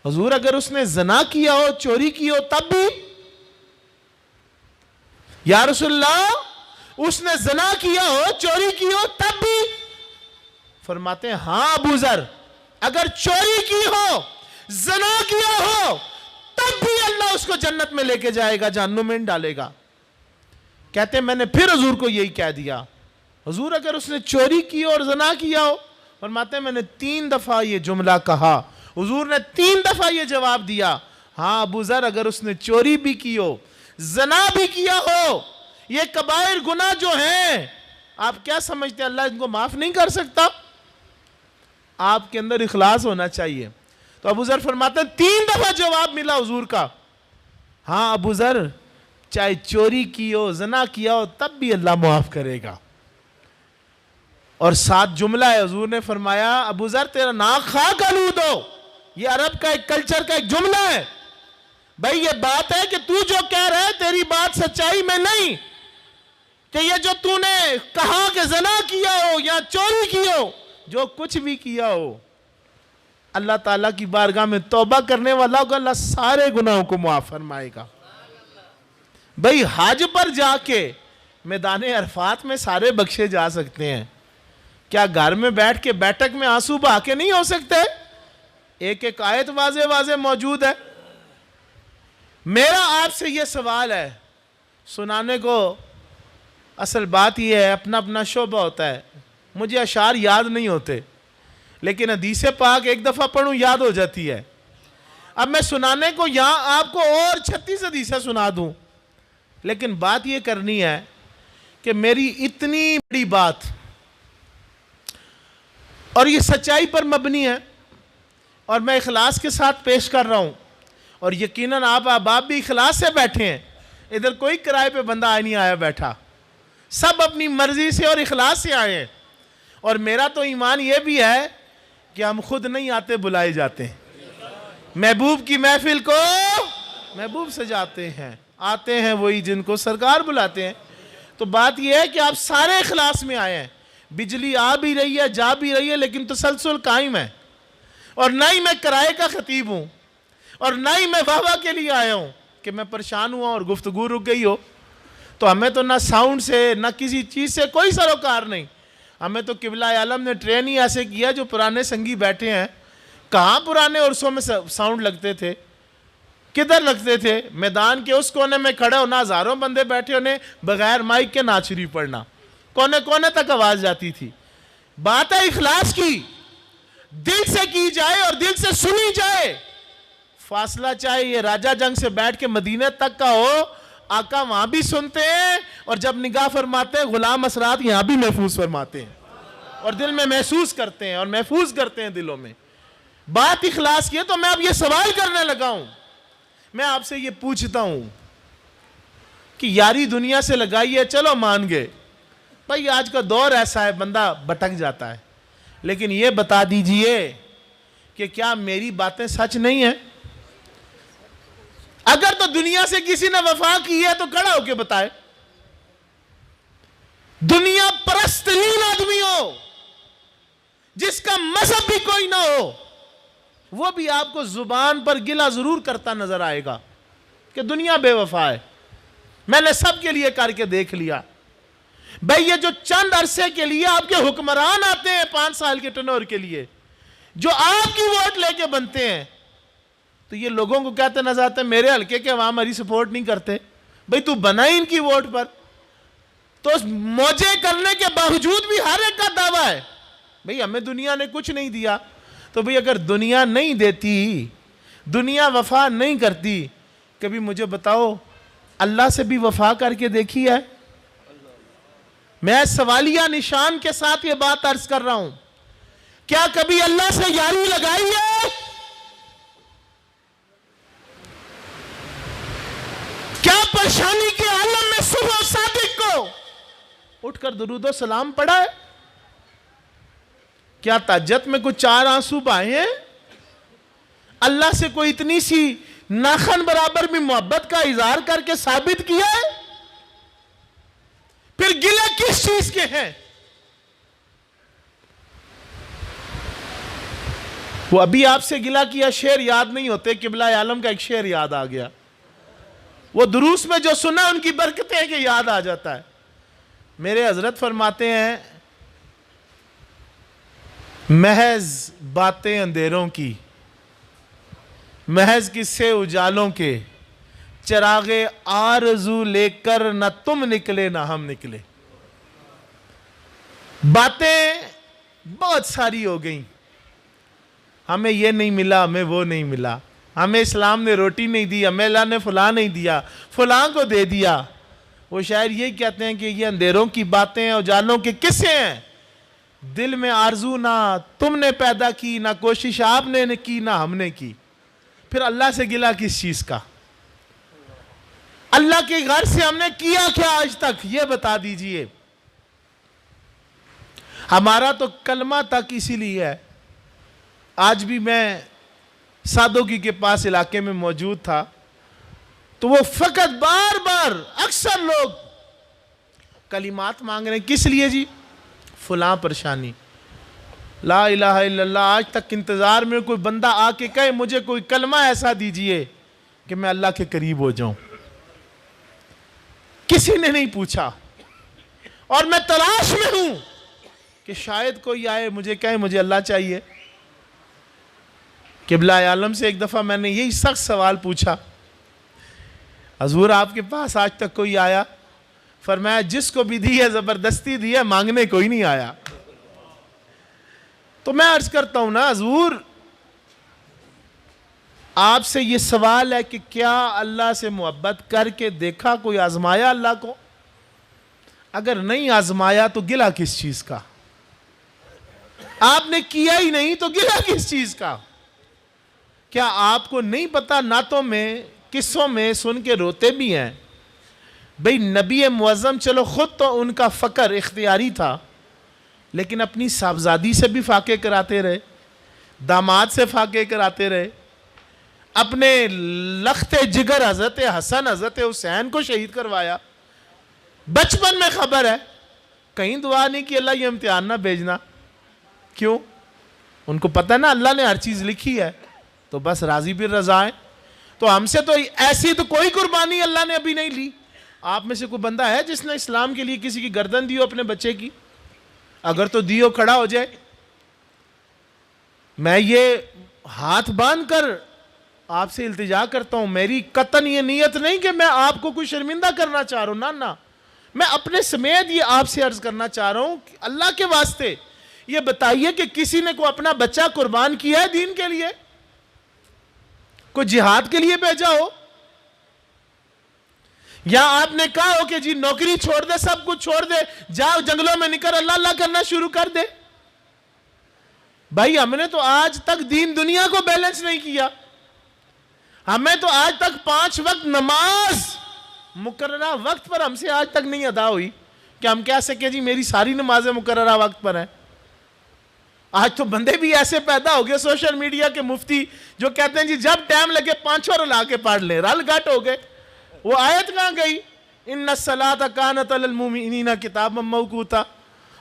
حضور اگر اس نے زنا کیا ہو، چوری کی ہو تب بھی؟ یا رسول اللہ اس نے زنا کیا ہو، چوری کی ہو تب بھی؟ فرماتے ہیں ہاں ابو ذر اگر چوری کی ہو، زنا کیا ہو تب بھی اللہ اس کو جنت میں لے کے جائے گا، جہنم میں ڈالے گا۔ کہتے ہیں میں نے پھر حضور کو یہی کہہ دیا حضور اگر اس نے چوری کی اور زنا کیا ہو؟ فرماتے ہیں میں نے 3 دفعہ یہ جملہ کہا، حضور نے 3 دفعہ یہ جواب دیا ہاں ابو ذر اگر اس نے چوری بھی کی ہو، زنا بھی کیا ہو، یہ کبائر گناہ جو ہیں آپ کیا سمجھتے ہیں اللہ ان کو معاف نہیں کر سکتا؟ آپ کے اندر اخلاص ہونا چاہیے۔ تو ابو ذر فرماتے ہیں 3 دفعہ جواب ملا حضور کا، ہاں ابو ذر چاہے چوری کی ہو زنا کیا ہو تب بھی اللہ معاف کرے گا. اور ساتھ جملہ ہے, حضور نے فرمایا ابو ذر تیرا ناک خاک آلود ہو. یہ عرب کا ایک کلچر کا ایک جملہ ہے. بھائی یہ بات ہے کہ تو جو کہہ رہا ہے تیری بات سچائی میں نہیں, کہ یہ جو تو نے کہا کہ زنا کیا ہو یا چوری کی ہو, جو کچھ بھی کیا ہو, اللہ تعالیٰ کی بارگاہ میں توبہ کرنے والا ہوگا, اللہ سارے گناہوں کو معاف فرمائے گا. بھئی حج پر جا کے میدان عرفات میں سارے بخشے جا سکتے ہیں, کیا گھر میں بیٹھ کے بیٹھک میں آنسو بہا کے نہیں ہو سکتے؟ ایک ایک آیت واضح واضح موجود ہے. میرا آپ سے یہ سوال ہے, سنانے کو اصل بات یہ ہے اپنا اپنا شعبہ ہوتا ہے, مجھے اشعار یاد نہیں ہوتے لیکن حدیث پاک ایک دفعہ پڑھوں یاد ہو جاتی ہے. اب میں سنانے کو یہاں آپ کو اور 36 حدیثیں سنا دوں, لیکن بات یہ کرنی ہے کہ میری اتنی بڑی بات اور یہ سچائی پر مبنی ہے اور میں اخلاص کے ساتھ پیش کر رہا ہوں, اور یقیناً آپ احباب بھی اخلاص سے بیٹھے ہیں. ادھر کوئی کرائے پہ بندہ نہیں آیا بیٹھا, سب اپنی مرضی سے اور اخلاص سے آئے ہیں. اور میرا تو ایمان یہ بھی ہے کہ ہم خود نہیں آتے, بلائے جاتے ہیں. محبوب کی محفل کو محبوب سجاتے ہیں, آتے ہیں وہی جن کو سرکار بلاتے ہیں. تو بات یہ ہے کہ آپ سارے اخلاص میں آئے ہیں. بجلی آ بھی رہی ہے, جا بھی رہی ہے, لیکن تسلسل قائم ہے. اور نہ ہی میں کرائے کا خطیب ہوں اور نہ ہی میں واہ واہ کے لیے آیا ہوں کہ میں پریشان ہوا اور گفتگو رک گئی ہو. تو ہمیں تو نہ ساؤنڈ سے نہ کسی چیز سے کوئی سروکار نہیں. ہمیں تو قبلہ عالم نے ٹرین ہی ایسے کیا, جو پرانے سنگی بیٹھے ہیں, کہاں پرانے عرصوں میں ساؤنڈ لگتے تھے, کدھر لگتے تھے؟ میدان کے اس کونے میں کھڑے ہونا, ہزاروں بندے بیٹھے ہونے, بغیر مائک کے نعت شریف پڑھنا, کونے کونے تک آواز جاتی تھی. بات ہے اخلاص کی, دل سے کی جائے اور دل سے سنی جائے. فاصلہ چاہے یہ راجہ جنگ سے بیٹھ کے مدینے تک کا ہو, آقا وہاں بھی سنتے ہیں, اور جب نگاہ فرماتے ہیں غلام اسرات یہاں بھی محفوظ فرماتے ہیں, اور دل میں محسوس کرتے ہیں اور محفوظ کرتے ہیں دلوں میں. بات اخلاص کی ہے. تو میں اب یہ سوال کرنے لگا ہوں, میں آپ سے یہ پوچھتا ہوں کہ یاری دنیا سے لگائی ہے, چلو مان گئے بھائی, آج کا دور ایسا ہے بندہ بھٹک جاتا ہے, لیکن یہ بتا دیجئے کہ کیا میری باتیں سچ نہیں ہیں؟ اگر تو دنیا سے کسی نے وفا کی ہے تو کھڑا ہو کے بتائے. دنیا پرست ترین آدمی ہو, جس کا مذہب بھی کوئی نہ ہو, وہ بھی آپ کو زبان پر گلہ ضرور کرتا نظر آئے گا کہ دنیا بے وفا ہے. میں نے سب کے لیے کر کے دیکھ لیا. بھئی یہ جو چند عرصے کے لیے آپ کے حکمران آتے ہیں 5 سال کے ٹنور کے لیے, جو آپ کی ووٹ لے کے بنتے ہیں, تو یہ لوگوں کو کہتے نظر آتے ہیں میرے حلقے کے عوام ہماری سپورٹ نہیں کرتے. بھئی تو بنا ہی ان کی ووٹ پر, تو موجے کرنے کے باوجود بھی ہر ایک کا دعویٰ ہے بھئی ہمیں دنیا نے کچھ نہیں دیا. تو بھئی اگر دنیا نہیں دیتی, دنیا وفا نہیں کرتی, کبھی مجھے بتاؤ اللہ سے بھی وفا کر کے دیکھی ہے؟ میں سوالیہ نشان کے ساتھ یہ بات عرض کر رہا ہوں, کیا کبھی اللہ سے یاری لگائی ہے؟ کیا پریشانی کے عالم میں صبح صادق کو اٹھ کر درود و سلام پڑھا ہے؟ کیا تہجد میں کچھ 4 آنسو بہائے ہیں؟ اللہ سے کوئی اتنی سی ناخن برابر بھی محبت کا اظہار کر کے ثابت کیا ہے؟ پھر گلے کس چیز کے ہیں؟ وہ ابھی آپ سے گلہ کیا شعر یاد نہیں ہوتے, قبلہ عالم کا ایک شعر یاد آ گیا. وہ دروس میں جو سنا ان کی برکتیں ہیں کہ یاد آ جاتا ہے. میرے حضرت فرماتے ہیں محض باتیں اندھیروں کی, محض قصے اجالوں کے, چراغ آرزو لے کر نہ تم نکلے نہ ہم نکلے. باتیں بہت ساری ہو گئیں, ہمیں یہ نہیں ملا, ہمیں وہ نہیں ملا, ہمیں اسلام نے روٹی نہیں دی, ہمیں اللہ نے فلاں نہیں دیا, فلاں کو دے دیا. وہ شاعر یہ کہتے ہیں کہ یہ اندھیروں کی باتیں اجالوں کے قصے ہیں. دل میں آرزو نہ تم نے پیدا کی, نہ کوشش آپ نے کی, نہ ہم نے کی. پھر اللہ سے گلہ کس چیز کا؟ اللہ کے گھر سے ہم نے کیا کیا آج تک یہ بتا دیجئے. ہمارا تو کلمہ تک اسی لیے ہے. آج بھی میں سادوگی کے پاس علاقے میں موجود تھا تو وہ فقط بار بار اکثر لوگ کلمات مانگ رہے ہیں. کس لیے جی؟ فلاں پریشانی. لا الہ الا اللہ. آج تک انتظار میں کوئی بندہ آ کے کہے مجھے کوئی کلمہ ایسا دیجئے کہ میں اللہ کے قریب ہو جاؤں. کسی نے نہیں پوچھا. اور میں تلاش میں ہوں کہ شاید کوئی آئے مجھے کہے مجھے اللہ چاہیے. قبلہ عالم سے ایک دفعہ میں نے یہی سخت سوال پوچھا, حضور آپ کے پاس آج تک کوئی آیا؟ فرمایا جس کو بھی دی ہے زبردستی دی ہے, مانگنے کوئی نہیں آیا. تو میں عرض کرتا ہوں نا حضور, آپ سے یہ سوال ہے کہ کیا اللہ سے محبت کر کے دیکھا, کوئی آزمایا اللہ کو؟ اگر نہیں آزمایا تو گلہ کس چیز کا؟ آپ نے کیا ہی نہیں تو گلہ کس چیز کا؟ کیا آپ کو نہیں پتا نعتوں میں قصوں میں سن کے روتے بھی ہیں؟ بھئی نبی معظم چلو خود تو ان کا فقر اختیاری تھا, لیکن اپنی صاحبزادی سے بھی فاقے کراتے رہے, داماد سے فاقے کراتے رہے, اپنے لخت جگر حضرت حسن حضرت حسین کو شہید کروایا. بچپن میں خبر ہے, کہیں دعا نہیں کہ اللہ یہ امتحان نہ بھیجنا. کیوں؟ ان کو پتہ نا اللہ نے ہر چیز لکھی ہے, تو بس راضی بھی رضا ہے. تو ہم سے تو ایسی تو کوئی قربانی اللہ نے ابھی نہیں لی. آپ میں سے کوئی بندہ ہے جس نے اسلام کے لیے کسی کی گردن دی ہو اپنے بچے کی؟ اگر تو دی ہو کھڑا ہو جائے. میں یہ ہاتھ باندھ کر آپ سے التجا کرتا ہوں, میری قطعاً یہ نیت نہیں کہ میں آپ کو کوئی شرمندہ کرنا چاہ رہا ہوں, نہ میں اپنے سمیت یہ آپ سے عرض کرنا چاہ رہا ہوں کہ اللہ کے واسطے یہ بتائیے کہ کسی نے کوئی اپنا بچہ قربان کیا ہے دین کے لیے؟ کوئی جہاد کے لیے بھیجا ہو؟ یا آپ نے کہا ہو کہ جی نوکری چھوڑ دے, سب کچھ چھوڑ دے, جاؤ جنگلوں میں نکل اللہ اللہ کرنا شروع کر دے؟ بھائی ہم نے تو آج تک دین دنیا کو بیلنس نہیں کیا. ہمیں تو آج تک 5 وقت نماز مقررہ وقت پر ہم سے آج تک نہیں ادا ہوئی کہ ہم کہہ سکیں جی میری ساری نمازیں مقررہ وقت پر ہیں. آج تو بندے بھی ایسے پیدا ہو گئے سوشل میڈیا کے مفتی جو کہتے ہیں جی جب ٹائم لگے 5 رلا کے پڑھ لیں, رل گٹ ہو گئے. وہ آیت کہاں گئی؟ ان الصلاۃ کانت علی المؤمنین کتابا موقوتا.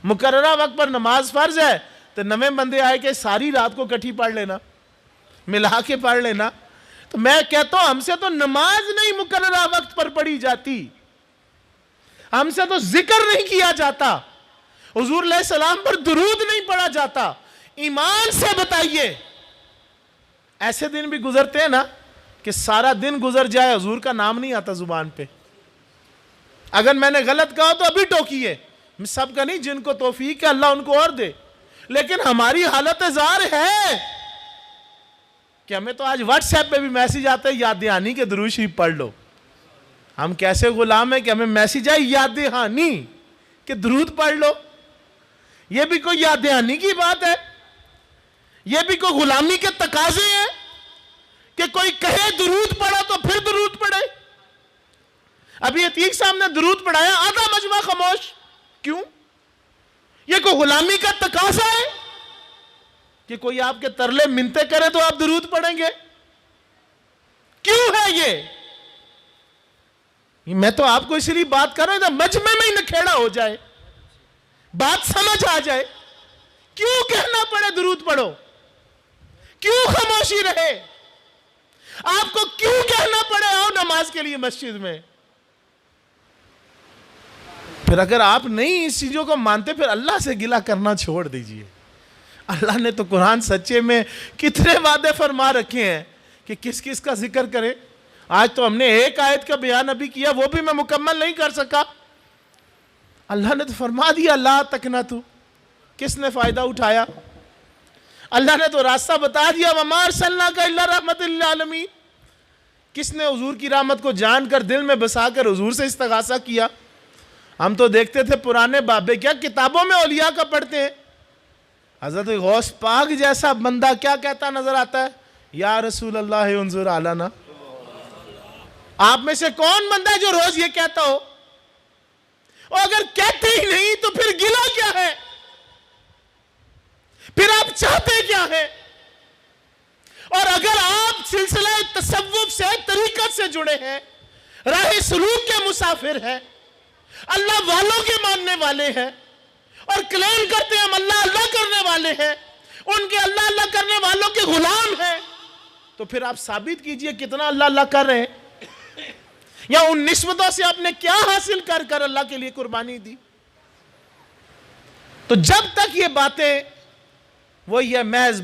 مقررہ وقت پر نماز فرض ہے تو نویں بندے آئے کہ ساری رات کو کٹھی پڑھ لینا, ملا کے پڑھ لینا. تو میں کہتا ہوں ہم سے تو نماز نہیں مقررہ وقت پر پڑھی جاتی, ہم سے تو ذکر نہیں کیا جاتا, حضور علیہ السلام پر درود نہیں پڑھا جاتا. ایمان سے بتائیے, ایسے دن بھی گزرتے ہیں نا کہ سارا دن گزر جائے حضور کا نام نہیں آتا زبان پہ. اگر میں نے غلط کہا تو ابھی ٹوکیے, سب کا نہیں, جن کو توفیق ہے اللہ ان کو اور دے. لیکن ہماری حالت زار ہے کہ ہمیں تو آج واٹس ایپ پہ بھی میسیج آتا ہے یاد دہانی کے درود شریف پڑھ لو. ہم کیسے غلام ہیں کہ ہمیں میسیج آئے یاد دہانی کہ درود پڑھ لو؟ یہ بھی کوئی یاد دہانی کی بات ہے؟ یہ بھی کوئی غلامی کے تقاضے ہیں کہ کوئی کہے درود پڑھا تو پھر درود پڑھے؟ ابھی عتیق صاحب نے درود پڑھایا, آدھا مجمع خاموش. کیوں؟ یہ کوئی غلامی کا تقاضا ہے کہ کوئی آپ کے ترلے منتے کرے تو آپ درود پڑھیں گے؟ کیوں ہے یہ؟ میں تو آپ کو اس لیے بات کر رہا ہوں مجمع میں ہی نکھیڑا ہو جائے, بات سمجھ آ جائے. کیوں کہنا پڑے درود پڑھو؟ کیوں خاموشی رہے؟ آپ کو کیوں کہنا پڑے آؤ نماز کے لیے مسجد میں؟ پھر اگر آپ نہیں اس چیزوں کو مانتے پھر اللہ سے گلہ کرنا چھوڑ دیجئے. اللہ نے تو قرآن سچے میں کتنے وعدے فرما رکھے ہیں کہ کس کس کا ذکر کرے. آج تو ہم نے ایک آیت کا بیان ابھی کیا, وہ بھی میں مکمل نہیں کر سکا. اللہ نے تو فرما دیا لا تقنطوا, کس نے فائدہ اٹھایا؟ اللہ نے تو راستہ بتا دیا وما ارسلناک الا رحمۃ للعالمین. کس نے حضور کی رحمت کو جان کر دل میں بسا کر حضور سے استغاثہ کیا؟ ہم تو دیکھتے تھے پرانے بابے کیا کتابوں میں اولیاء کا پڑھتے ہیں. حضرت غوث پاک جیسا بندہ کیا کہتا نظر آتا ہے؟ یا رسول اللہ انظر علینا. آپ میں سے کون بندہ ہے جو روز یہ کہتا ہو؟ اور اگر کہتے ہی نہیں تو پھر گلا کیا ہے؟ پھر آپ چاہتے کیا ہے؟ اور اگر آپ سلسلہ تصوف سے، طریقت سے جڑے ہیں، راہ سلوک کے مسافر ہیں، اللہ والوں کے ماننے والے ہیں، اور کلیم کرتے ہیں ہم اللہ اللہ کرنے والے ہیں، ان کے اللہ اللہ کرنے والوں کے غلام ہیں، تو پھر آپ ثابت کیجئے کتنا اللہ اللہ کر رہے ہیں، یا ان نسبتوں سے آپ نے کیا حاصل کر کر اللہ کے لیے قربانی دی؟ تو جب تک یہ باتیں، وہ یہ محض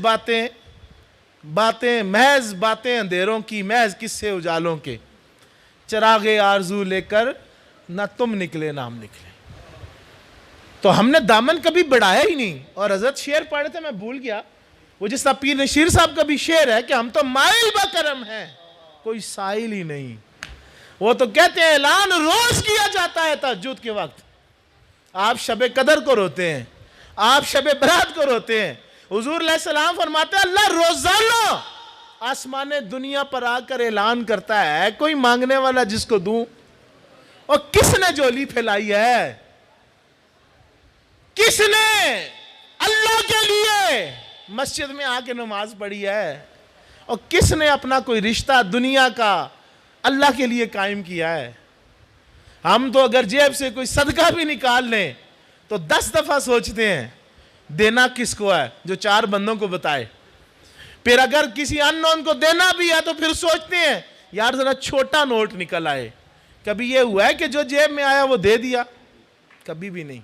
محض باتیں اندھیروں کی، محض قصے اجالوں کے، چراغ آرزو لے کر نہ تم نکلے نہ ہم نکلے، تو ہم نے دامن کبھی بڑھایا ہی نہیں۔ اور حضرت شعر پڑھے تھے، میں بھول گیا، وہ جس طرح پیر نشیر صاحب کا بھی شعر ہے کہ ہم تو مائل بکرم ہیں، کوئی سائل ہی نہیں۔ وہ تو کہتے ہیں اعلان روز کیا جاتا ہے تہجد کے وقت، آپ شب قدر کو روتے ہیں، آپ شب برات کو روتے ہیں۔ حضور علیہ السلام فرماتے ہیں اللہ روزانہ آسمان دنیا پر آ کر اعلان کرتا ہے کوئی مانگنے والا جس کو دوں، اور کس نے جولی پھیلائی ہے؟ کس نے اللہ کے لیے مسجد میں آ کے نماز پڑھی ہے؟ اور کس نے اپنا کوئی رشتہ دنیا کا اللہ کے لیے قائم کیا ہے؟ ہم تو اگر جیب سے کوئی صدقہ بھی نکال لیں تو 10 دفعہ سوچتے ہیں دینا کس کو ہے، جو 4 بندوں کو بتائے۔ پھر اگر کسی ان نون کو دینا بھی ہے تو پھر سوچتے ہیں یار ذرا چھوٹا نوٹ نکل آئے۔ کبھی یہ ہوا ہے کہ جو جیب میں آیا وہ دے دیا؟ کبھی بھی نہیں۔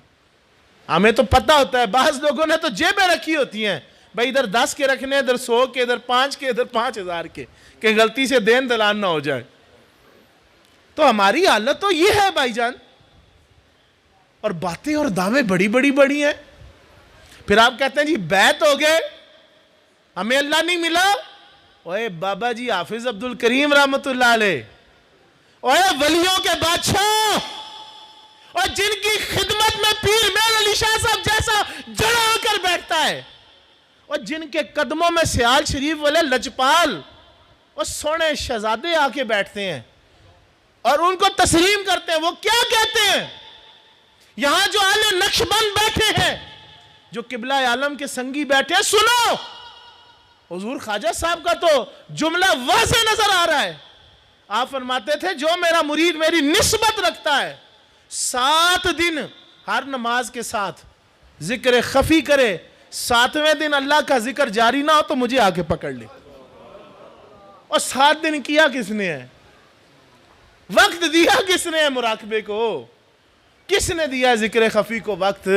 ہمیں تو پتہ ہوتا ہے، بعض لوگوں نے تو جیبیں رکھی ہوتی ہیں، بھائی ادھر 10 کے رکھنے، ادھر 100 کے، ادھر 5 کے، ادھر 5000 کے، کہ غلطی سے دین دلان نہ ہو جائے۔ تو ہماری حالت تو یہ ہے بھائی جان، اور باتیں اور دعوے بڑی ہیں۔ پھر آپ کہتے ہیں جی بیعت ہو گئے، ہمیں اللہ نہیں ملا۔ اوے بابا جی حافظ عبد الکریم رحمت اللہ علیہ، اوے ولیوں کے بادشاہ، اور جن کی خدمت میں پیر میر علی شاہ صاحب جیسا جڑا آ کر بیٹھتا ہے، اور جن کے قدموں میں سیال شریف والے لجپال اور سونے شہزادے آ کے بیٹھتے ہیں اور ان کو تسلیم کرتے ہیں، وہ کیا کہتے ہیں؟ یہاں جو اہل نقشبند بیٹھے ہیں، جو قبلہ عالم کے سنگی بیٹھے ہیں، سنو، حضور خواجہ صاحب کا تو جملہ واضح نظر آ رہا ہے۔ آپ فرماتے تھے جو میرا مرید میری نسبت رکھتا ہے، 7 دن ہر نماز کے ساتھ ذکر خفی کرے، 7ویں دن اللہ کا ذکر جاری نہ ہو تو مجھے آ کے پکڑ لے۔ اور 7 دن کیا کس نے ہے؟ وقت دیا کس نے ہے مراقبے کو؟ کس نے دیا ذکر خفی کو وقت؟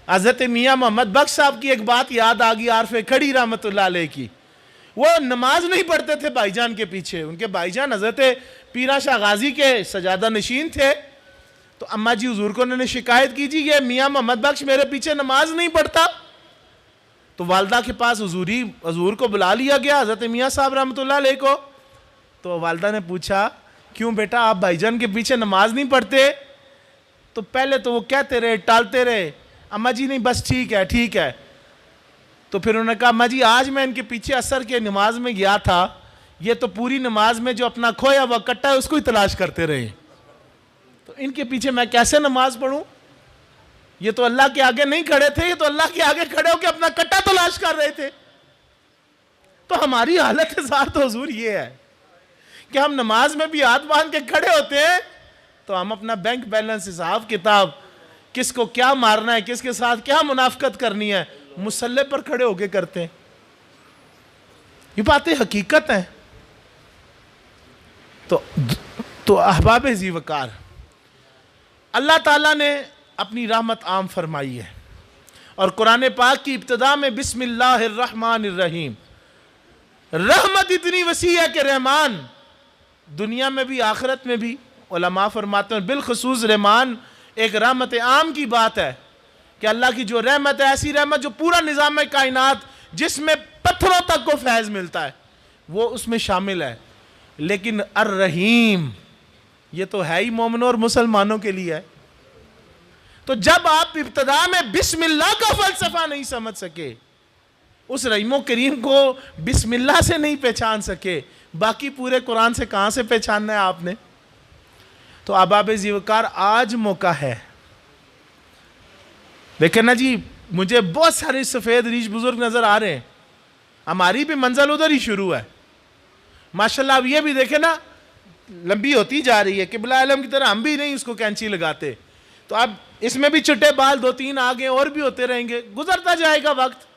حضرت میاں محمد بخش صاحب کی ایک بات یاد آگئی، عارف کھڑی رحمت اللہ علیہ کی۔ وہ نماز نہیں پڑھتے تھے بھائی جان کے پیچھے، ان کے بھائی جان حضرت پیرا شاہ غازی کے سجادہ نشین تھے۔ تو اماں جی حضور کو انہوں نے شکایت کی، جی یہ میاں محمد بخش میرے پیچھے نماز نہیں پڑھتا۔ تو والدہ کے پاس حضور کو بلا لیا گیا، حضرت میاں صاحب رحمت اللہ علیہ کو۔ تو والدہ نے پوچھا کیوں بیٹا آپ بھائی جان کے پیچھے نماز نہیں پڑھتے؟ تو پہلے تو وہ کہتے رہے، ٹالتے رہے، اماں جی نہیں بس ٹھیک ہے۔ تو پھر انہوں نے کہا اماں جی آج میں ان کے پیچھے عصر کے نماز میں گیا تھا، یہ تو پوری نماز میں جو اپنا کھویا ہوا کٹا ہے اس کو ہی تلاش کرتے رہے، تو ان کے پیچھے میں کیسے نماز پڑھوں؟ یہ تو اللہ کے آگے نہیں کھڑے تھے، یہ تو اللہ کے آگے کھڑے ہو کے اپنا کٹا تلاش کر رہے تھے۔ تو ہماری حالت زار تو حضور یہ ہے کہ ہم نماز میں بھی ہاتھ باندھ کے کھڑے ہوتے ہیں تو ہم اپنا بینک بیلنس، حساب کتاب، کس کو کیا مارنا ہے، کس کے ساتھ کیا منافقت کرنی ہے، مصلی پر کھڑے ہو کے کرتے ہیں۔ یہ باتیں حقیقت ہیں۔ تو احباب ذی وقار، اللہ تعالیٰ نے اپنی رحمت عام فرمائی ہے، اور قرآن پاک کی ابتدا میں بسم اللہ الرحمن الرحیم، رحمت اتنی وسیع ہے کہ رحمان دنیا میں بھی آخرت میں بھی، علماء فرماتے ہیں بالخصوص رحمان ایک رحمت عام کی بات ہے کہ اللہ کی جو رحمت ہے، ایسی رحمت جو پورا نظام کائنات جس میں پتھروں تک کو فیض ملتا ہے وہ اس میں شامل ہے۔ لیکن الرحیم یہ تو ہے ہی مومنوں اور مسلمانوں کے لیے ہے۔ تو جب آپ ابتدا میں بسم اللہ کا فلسفہ نہیں سمجھ سکے اس رحیم و کریم کو بسم اللہ سے نہیں پہچان سکے، باقی پورے قرآن سے کہاں سے پہچاننا ہے آپ نے؟ تو احباب ذیوقار آج موقع ہے. دیکھیں نا جی، مجھے بہت سارے سفید ریش بزرگ نظر آ رہے ہیں، ہماری بھی منزل ادھر ہی شروع ہے. ماشاءاللہ اب یہ بھی دیکھیں نا لمبی ہوتی جا رہی ہے، قبلہ عالم کی طرح ہم بھی نہیں اس کو کینچی لگاتے. تو اب اس میں بھی چھٹے بال 2-3 آگے اور بھی ہوتے رہیں گے، گزرتا جائے گا وقت.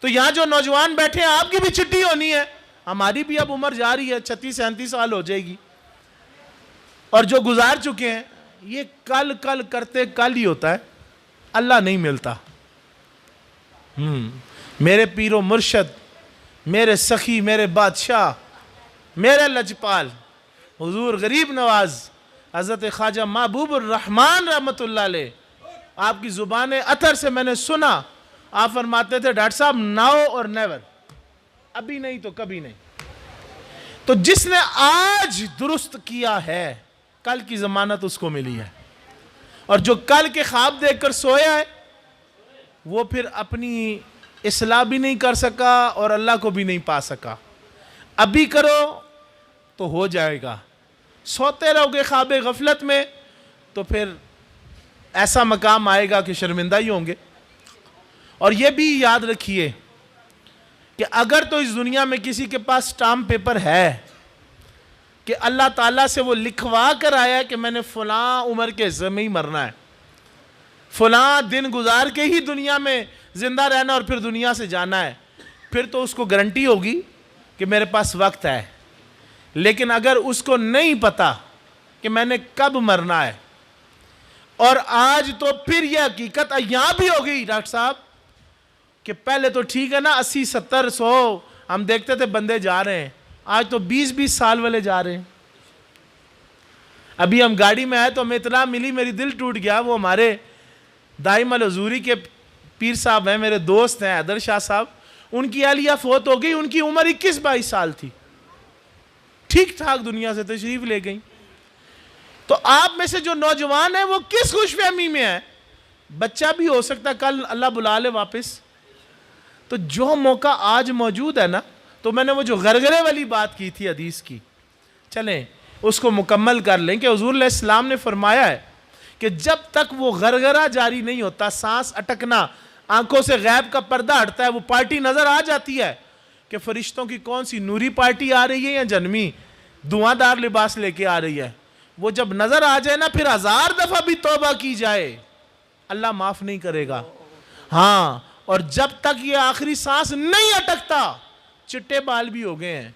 تو یہاں جو نوجوان بیٹھے ہیں آپ کی بھی چھٹی ہونی ہے، ہماری بھی اب عمر جا رہی ہے، 36-37 سال ہو جائے گی. اور جو گزار چکے ہیں یہ کل کرتے کل ہی ہوتا ہے، اللہ نہیں ملتا. میرے پیر و مرشد، میرے سخی، میرے بادشاہ، میرے لجپال حضور غریب نواز حضرت خواجہ محبوب الرحمن رحمۃ اللہ علیہ، آپ کی زبان اطہر سے میں نے سنا، آپ فرماتے تھے ڈاکٹر صاحب ناؤ اور نیور، ابھی نہیں تو کبھی نہیں. تو جس نے آج درست کیا ہے کل کی ضمانت اس کو ملی ہے، اور جو کل کے خواب دیکھ کر سویا ہے وہ پھر اپنی اصلاح بھی نہیں کر سکا اور اللہ کو بھی نہیں پا سکا. ابھی کرو تو ہو جائے گا، سوتے رہو گے خواب غفلت میں تو پھر ایسا مقام آئے گا کہ شرمندہ ہی ہوں گے. اور یہ بھی یاد رکھیے کہ اگر تو اس دنیا میں کسی کے پاس سٹامپ پیپر ہے کہ اللہ تعالیٰ سے وہ لکھوا کر آیا ہے کہ میں نے فلاں عمر کے حصے میں ہی مرنا ہے، فلاں دن گزار کے ہی دنیا میں زندہ رہنا اور پھر دنیا سے جانا ہے، پھر تو اس کو گارنٹی ہوگی کہ میرے پاس وقت ہے. لیکن اگر اس کو نہیں پتا کہ میں نے کب مرنا ہے، اور آج تو پھر یہ حقیقت یہاں بھی ہو گئی ڈاکٹر صاحب کہ پہلے تو ٹھیک ہے نا 80 70 100 ہم دیکھتے تھے بندے جا رہے ہیں، آج تو 20 سال والے جا رہے ہیں. ابھی ہم گاڑی میں آئے تو ہمیں اطلاع ملی، میری دل ٹوٹ گیا. وہ ہمارے دائم الحضوری کے پیر صاحب ہیں، میرے دوست ہیں حیدر شاہ صاحب، ان کی اہلیہ فوت ہو گئی، ان کی عمر 21-22 سال تھی، ٹھیک ٹھاک دنیا سے تشریف لے گئی. تو آپ میں سے جو نوجوان ہیں وہ کس خوش فہمی میں ہے؟ بچہ بھی ہو سکتا ہے کل اللہ بلا لے واپس. تو جو موقع آج موجود ہے نا، تو میں نے وہ جو غرغرے والی بات کی تھی حدیث کی، چلیں اس کو مکمل کر لیں کہ حضور علیہ السلام نے فرمایا ہے کہ جب تک وہ غرغرہ جاری نہیں ہوتا، سانس اٹکنا، آنکھوں سے غیب کا پردہ ہٹتا ہے، وہ پارٹی نظر آ جاتی ہے کہ فرشتوں کی کون سی نوری پارٹی آ رہی ہے یا جنمی دھواں دار لباس لے کے آ رہی ہے. وہ جب نظر آ جائے نا، پھر 1000 دفعہ بھی توبہ کی جائے اللہ معاف نہیں کرے گا. ہاں، اور جب تک یہ آخری سانس نہیں اٹکتا، چٹے بال بھی ہو گئے ہیں،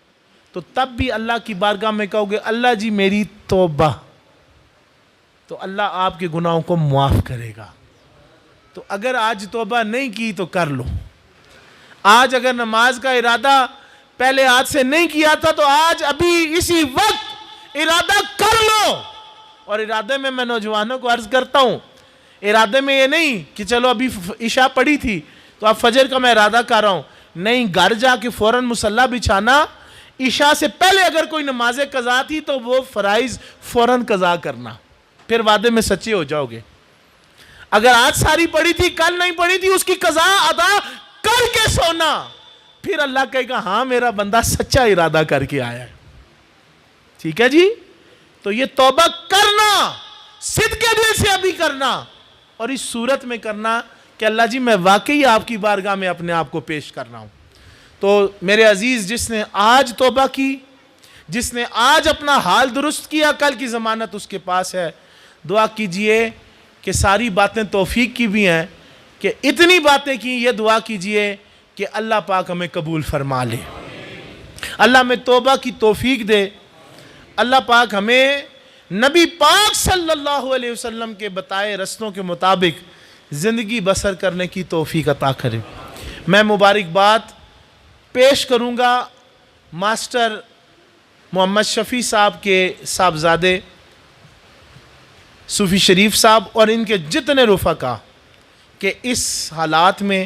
تو تب بھی اللہ کی بارگاہ میں کہو گے اللہ جی میری توبہ، تو اللہ آپ کے گناہوں کو معاف کرے گا. تو اگر آج توبہ نہیں کی تو کر لو. آج اگر نماز کا ارادہ پہلے آج سے نہیں کیا تھا تو آج ابھی اسی وقت ارادہ کر لو. اور ارادے میں نوجوانوں کو عرض کرتا ہوں، ارادے میں یہ نہیں کہ چلو ابھی عشاء پڑھی تھی تو اب فجر کا میں ارادہ کر رہا ہوں، نہیں، گھر جا کے فوراً مصلی بچھانا، عشاء سے پہلے اگر کوئی نماز قضا تھی تو وہ فرائض فوراً قضا کرنا، پھر وعدے میں سچے ہو جاؤ گے. اگر آج ساری پڑھی تھی کل نہیں پڑھی تھی، اس کی قضا ادا کر کے سونا، پھر اللہ کہے گا ہاں میرا بندہ سچا ارادہ کر کے آیا ہے. ٹھیک ہے جی؟ تو یہ توبہ کرنا، صدق کے دل سے ابھی کرنا، اور اس صورت میں کرنا کہ اللہ جی میں واقعی آپ کی بارگاہ میں اپنے آپ کو پیش کر رہا ہوں. تو میرے عزیز، جس نے آج توبہ کی، جس نے آج اپنا حال درست کیا، کل کی ضمانت اس کے پاس ہے. دعا کیجئے کہ ساری باتیں توفیق کی بھی ہیں، کہ اتنی باتیں کی، یہ دعا کیجئے کہ اللہ پاک ہمیں قبول فرما لے، اللہ ہمیں توبہ کی توفیق دے، اللہ پاک ہمیں نبی پاک صلی اللہ علیہ وسلم کے بتائے رستوں کے مطابق زندگی بسر کرنے کی توفیق عطا کرے. میں مبارکباد پیش کروں گا ماسٹر محمد شفیع صاحب کے صاحبزادے صوفی شریف صاحب اور ان کے جتنے رفقا کہ اس حالات میں،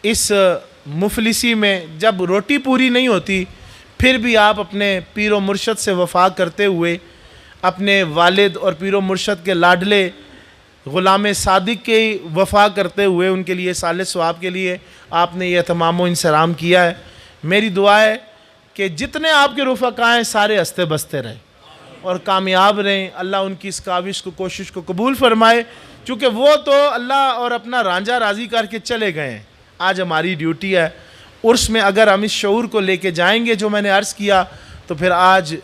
اس مفلسی میں، جب روٹی پوری نہیں ہوتی پھر بھی آپ اپنے پیر و مرشد سے وفا کرتے ہوئے اپنے والد اور پیر و مرشد کے لاڈلے غلام صادق کی وفا کرتے ہوئے ان کے لیے صالح ثواب کے لیے آپ نے یہ اہتمام و انصرام کیا ہے۔ میری دعا ہے کہ جتنے آپ کے رفقا ہیں سارے ہنستے بستے رہیں اور کامیاب رہیں، اللہ ان کی اس کاوش کو کوشش کو قبول فرمائے، چونکہ وہ تو اللہ اور اپنا رانجھا راضی کر کے چلے گئے ہیں۔ آج ہماری ڈیوٹی ہے عرس میں اگر ہم اس شعور کو لے کے جائیں گے جو میں نے عرض کیا تو پھر آج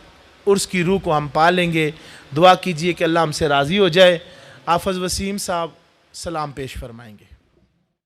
عرس کی روح کو ہم پا لیں گے۔ دعا کیجئے کہ اللہ ہم سے راضی ہو جائے۔ حافظ وسیم صاحب سلام پیش فرمائیں گے۔